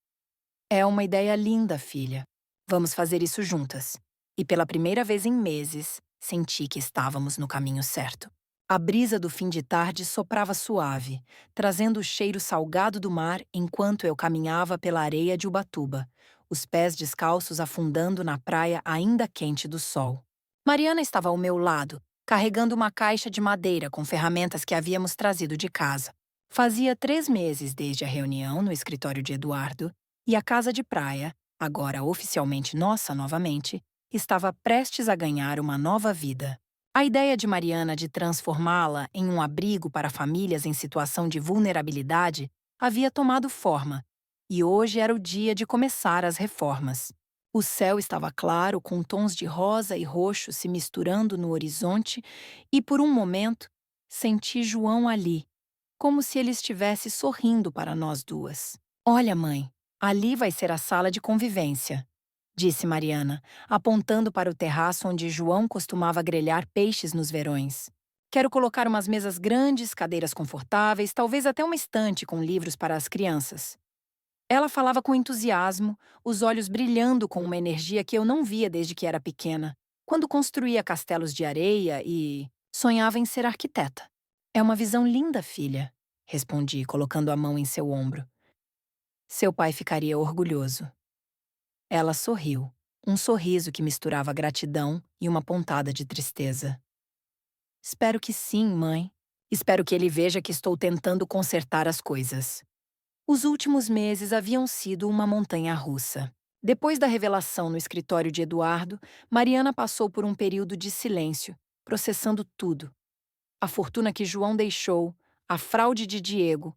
É uma ideia linda, filha. Vamos fazer isso juntas. E pela primeira vez em meses, senti que estávamos no caminho certo. A brisa do fim de tarde soprava suave, trazendo o cheiro salgado do mar enquanto eu caminhava pela areia de Ubatuba, os pés descalços afundando na praia ainda quente do sol. Mariana estava ao meu lado, carregando uma caixa de madeira com ferramentas que havíamos trazido de casa. Fazia 3 meses desde a reunião no escritório de Eduardo, e a casa de praia, agora oficialmente nossa novamente, estava prestes a ganhar uma nova vida. A ideia de Mariana de transformá-la em um abrigo para famílias em situação de vulnerabilidade havia tomado forma, e hoje era o dia de começar as reformas. O céu estava claro, com tons de rosa e roxo se misturando no horizonte, e por um momento Senti João ali, como se ele estivesse sorrindo para nós duas. Olha, mãe, ali vai ser a sala de convivência, disse Mariana, apontando para o terraço onde João costumava grelhar peixes nos verões. Quero colocar umas mesas grandes, cadeiras confortáveis, talvez até uma estante com livros para as crianças. Ela falava com entusiasmo, os olhos brilhando com uma energia que eu não via desde que era pequena, quando construía castelos de areia e sonhava em ser arquiteta. É uma visão linda, filha, respondi, colocando a mão em seu ombro. Seu pai ficaria orgulhoso. Ela sorriu, um sorriso que misturava gratidão e uma pontada de tristeza. Espero que sim, mãe. Espero que ele veja que estou tentando consertar as coisas. Os últimos meses haviam sido uma montanha-russa. Depois da revelação no escritório de Eduardo, Mariana passou por um período de silêncio, processando tudo. A fortuna que João deixou, a fraude de Diego,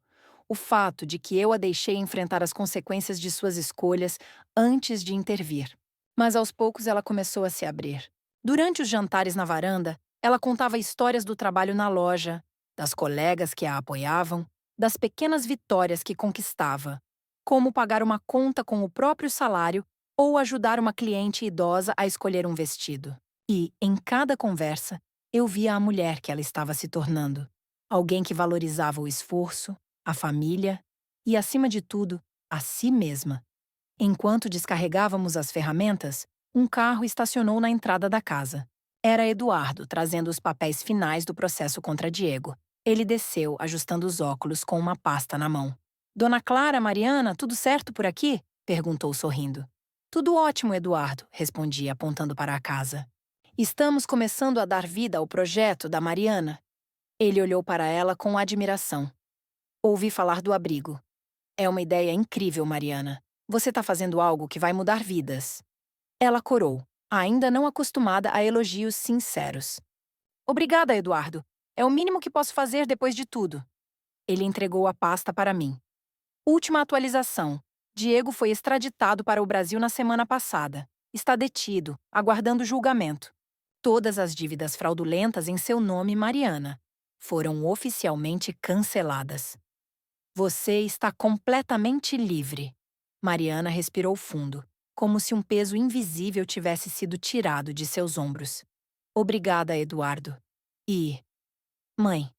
o fato de que eu a deixei enfrentar as consequências de suas escolhas antes de intervir. Mas aos poucos ela começou a se abrir. Durante os jantares na varanda, ela contava histórias do trabalho na loja, das colegas que a apoiavam, das pequenas vitórias que conquistava, como pagar uma conta com o próprio salário ou ajudar uma cliente idosa a escolher um vestido. E, em cada conversa, eu via a mulher que ela estava se tornando. Alguém que valorizava o esforço, a família e, acima de tudo, a si mesma. Enquanto descarregávamos as ferramentas, um carro estacionou na entrada da casa. Era Eduardo trazendo os papéis finais do processo contra Diego. Ele desceu, ajustando os óculos com uma pasta na mão. Dona Clara, Mariana, tudo certo por aqui? Perguntou sorrindo. Tudo ótimo, Eduardo, respondi, apontando para a casa. Estamos começando a dar vida ao projeto da Mariana. Ele olhou para ela com admiração. Ouvi falar do abrigo. É uma ideia incrível, Mariana. Você está fazendo algo que vai mudar vidas. Ela corou, ainda não acostumada a elogios sinceros. Obrigada, Eduardo. É o mínimo que posso fazer depois de tudo. Ele entregou a pasta para mim. Última atualização. Diego foi extraditado para o Brasil na semana passada. Está detido, aguardando julgamento. Todas as dívidas fraudulentas em seu nome, Mariana, foram oficialmente canceladas. Você está completamente livre. Mariana respirou fundo, como se um peso invisível tivesse sido tirado de seus ombros. Obrigada, Eduardo. E, mãe,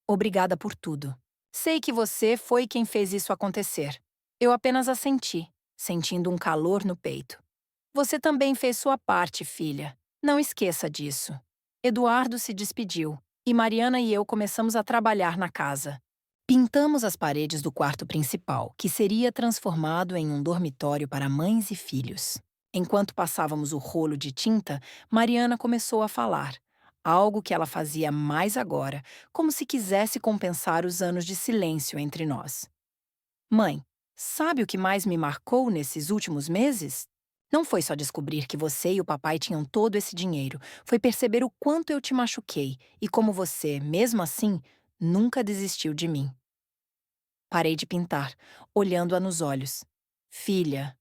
obrigada por tudo. Sei que você foi quem fez isso acontecer. Eu apenas assenti, sentindo um calor no peito. Você também fez sua parte, filha. Não esqueça disso. Eduardo se despediu, e Mariana e eu começamos a trabalhar na casa. Pintamos as paredes do quarto principal, que seria transformado em um dormitório para mães e filhos. Enquanto passávamos o rolo de tinta, Mariana começou a falar, algo que ela fazia mais agora, como se quisesse compensar os anos de silêncio entre nós. Mãe, sabe o que mais me marcou nesses últimos meses? Não foi só descobrir que você e o papai tinham todo esse dinheiro, foi perceber o quanto eu te machuquei e como você, mesmo assim, nunca desistiu de mim. Parei de pintar, olhando-a nos olhos. Filha,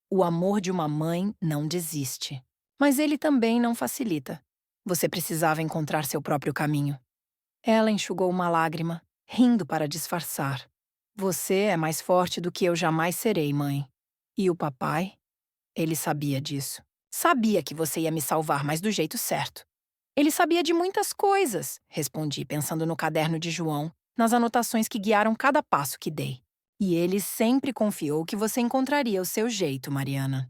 o amor de uma mãe não desiste. Mas ele também não facilita. Você precisava encontrar seu próprio caminho. Ela enxugou uma lágrima, rindo para disfarçar. Você é mais forte do que eu jamais serei, mãe. E o papai? Ele sabia disso. Sabia que você ia me salvar, mas do jeito certo. Ele sabia de muitas coisas, respondi, pensando no caderno de João, nas anotações que guiaram cada passo que dei. E ele sempre confiou que você encontraria o seu jeito, Mariana.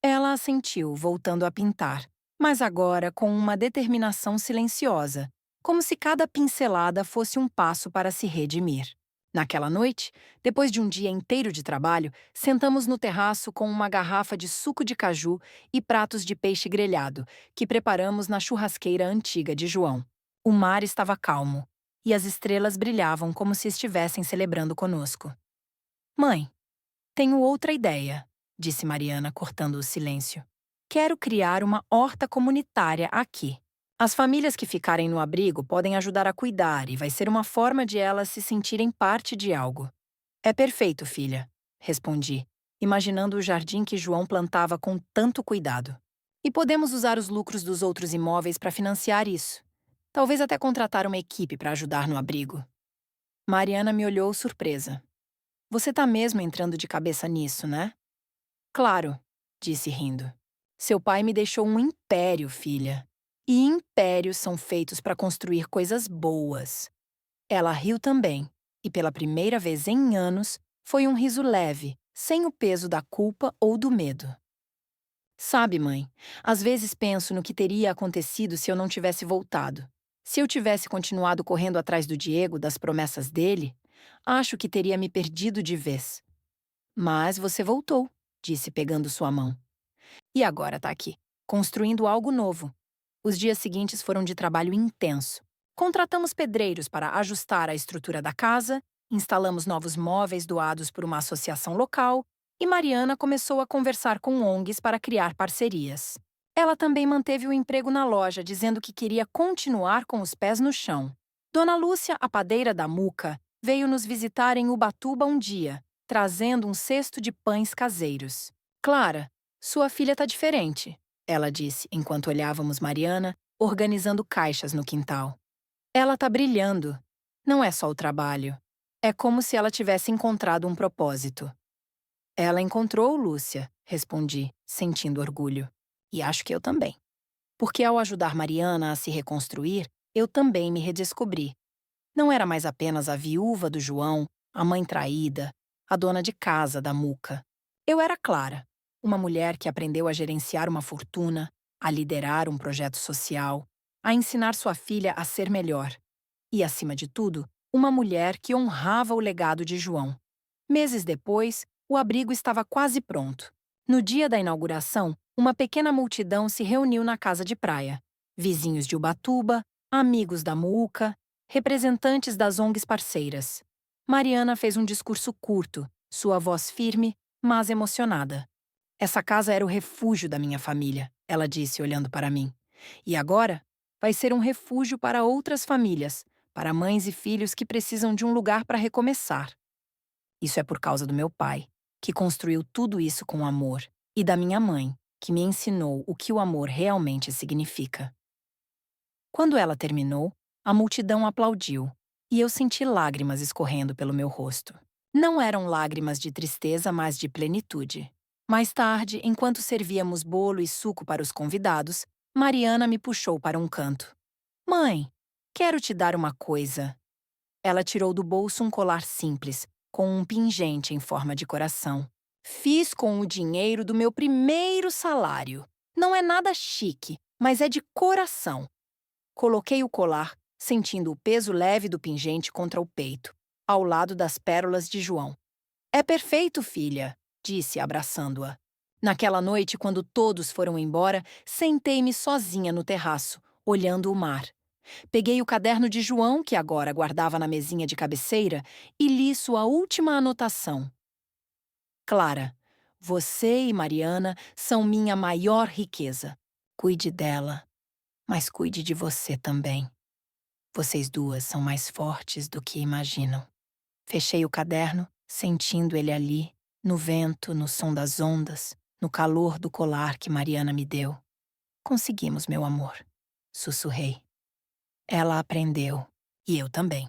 Ela assentiu, voltando a pintar, mas agora com uma determinação silenciosa, como se cada pincelada fosse um passo para se redimir. Naquela noite, depois de um dia inteiro de trabalho, sentamos no terraço com uma garrafa de suco de caju e pratos de peixe grelhado, que preparamos na churrasqueira antiga de João. O mar estava calmo, e as estrelas brilhavam como se estivessem celebrando conosco. Mãe, tenho outra ideia, disse Mariana, cortando o silêncio. Quero criar uma horta comunitária aqui. As famílias que ficarem no abrigo podem ajudar a cuidar e vai ser uma forma de elas se sentirem parte de algo. É perfeito, filha, respondi, imaginando o jardim que João plantava com tanto cuidado. E podemos usar os lucros dos outros imóveis para financiar isso. Talvez até contratar uma equipe para ajudar no abrigo. Mariana me olhou surpresa. Você tá mesmo entrando de cabeça nisso, né? Claro, disse rindo. Seu pai me deixou um império, filha. E impérios são feitos para construir coisas boas. Ela riu também, e pela primeira vez em anos, foi um riso leve, sem o peso da culpa ou do medo. Sabe, mãe, às vezes penso no que teria acontecido se eu não tivesse voltado. Se eu tivesse continuado correndo atrás do Diego, das promessas dele, acho que teria me perdido de vez. Mas você voltou, disse pegando sua mão. E agora tá aqui, construindo algo novo. Os dias seguintes foram de trabalho intenso. Contratamos pedreiros para ajustar a estrutura da casa, instalamos novos móveis doados por uma associação local e Mariana começou a conversar com ONGs para criar parcerias. Ela também manteve o emprego na loja, dizendo que queria continuar com os pés no chão. Dona Lúcia, a padeira da Muca, veio nos visitar em Ubatuba um dia, trazendo um cesto de pães caseiros. Clara, sua filha tá diferente, ela disse enquanto olhávamos Mariana organizando caixas no quintal. Ela tá brilhando. Não é só o trabalho. É como se ela tivesse encontrado um propósito. Ela encontrou, Lúcia, respondi, sentindo orgulho. E acho que eu também. Porque ao ajudar Mariana a se reconstruir, eu também me redescobri. Não era mais apenas a viúva do João, a mãe traída, a dona de casa da Muca. Eu era Clara, uma mulher que aprendeu a gerenciar uma fortuna, a liderar um projeto social, a ensinar sua filha a ser melhor. E, acima de tudo, uma mulher que honrava o legado de João. Meses depois, o abrigo estava quase pronto. No dia da inauguração, uma pequena multidão se reuniu na casa de praia. Vizinhos de Ubatuba, amigos da Muca, representantes das ONGs parceiras. Mariana fez um discurso curto, sua voz firme, mas emocionada. Essa casa era o refúgio da minha família, ela disse olhando para mim. E agora vai ser um refúgio para outras famílias, para mães e filhos que precisam de um lugar para recomeçar. Isso é por causa do meu pai, que construiu tudo isso com amor, e da minha mãe, que me ensinou o que o amor realmente significa. Quando ela terminou, a multidão aplaudiu, e eu senti lágrimas escorrendo pelo meu rosto. Não eram lágrimas de tristeza, mas de plenitude. Mais tarde, enquanto servíamos bolo e suco para os convidados, Mariana me puxou para um canto. Mãe, quero te dar uma coisa. Ela tirou do bolso um colar simples, com um pingente em forma de coração. Fiz com o dinheiro do meu primeiro salário. Não é nada chique, mas é de coração. Coloquei o colar, sentindo o peso leve do pingente contra o peito, ao lado das pérolas de João. É perfeito, filha, disse, abraçando-a. Naquela noite, quando todos foram embora, sentei-me sozinha no terraço, olhando o mar. Peguei o caderno de João, que agora guardava na mesinha de cabeceira, e li sua última anotação. Clara, você e Mariana são minha maior riqueza. Cuide dela, mas cuide de você também. Vocês duas são mais fortes do que imaginam. Fechei o caderno, sentindo ele ali, no vento, no som das ondas, no calor do colar que Mariana me deu. Conseguimos, meu amor, sussurrei. Ela aprendeu, e eu também.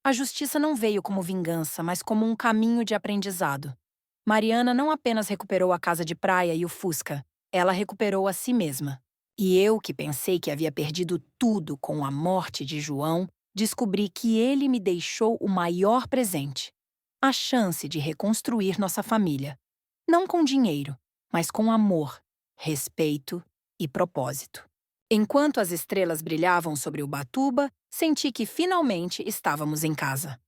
A justiça não veio como vingança, mas como um caminho de aprendizado. Mariana não apenas recuperou a casa de praia e o Fusca, ela recuperou a si mesma. E eu, que pensei que havia perdido tudo com a morte de João, descobri que ele me deixou o maior presente: a chance de reconstruir nossa família. Não com dinheiro, mas com amor, respeito e propósito. Enquanto as estrelas brilhavam sobre Ubatuba, senti que finalmente estávamos em casa.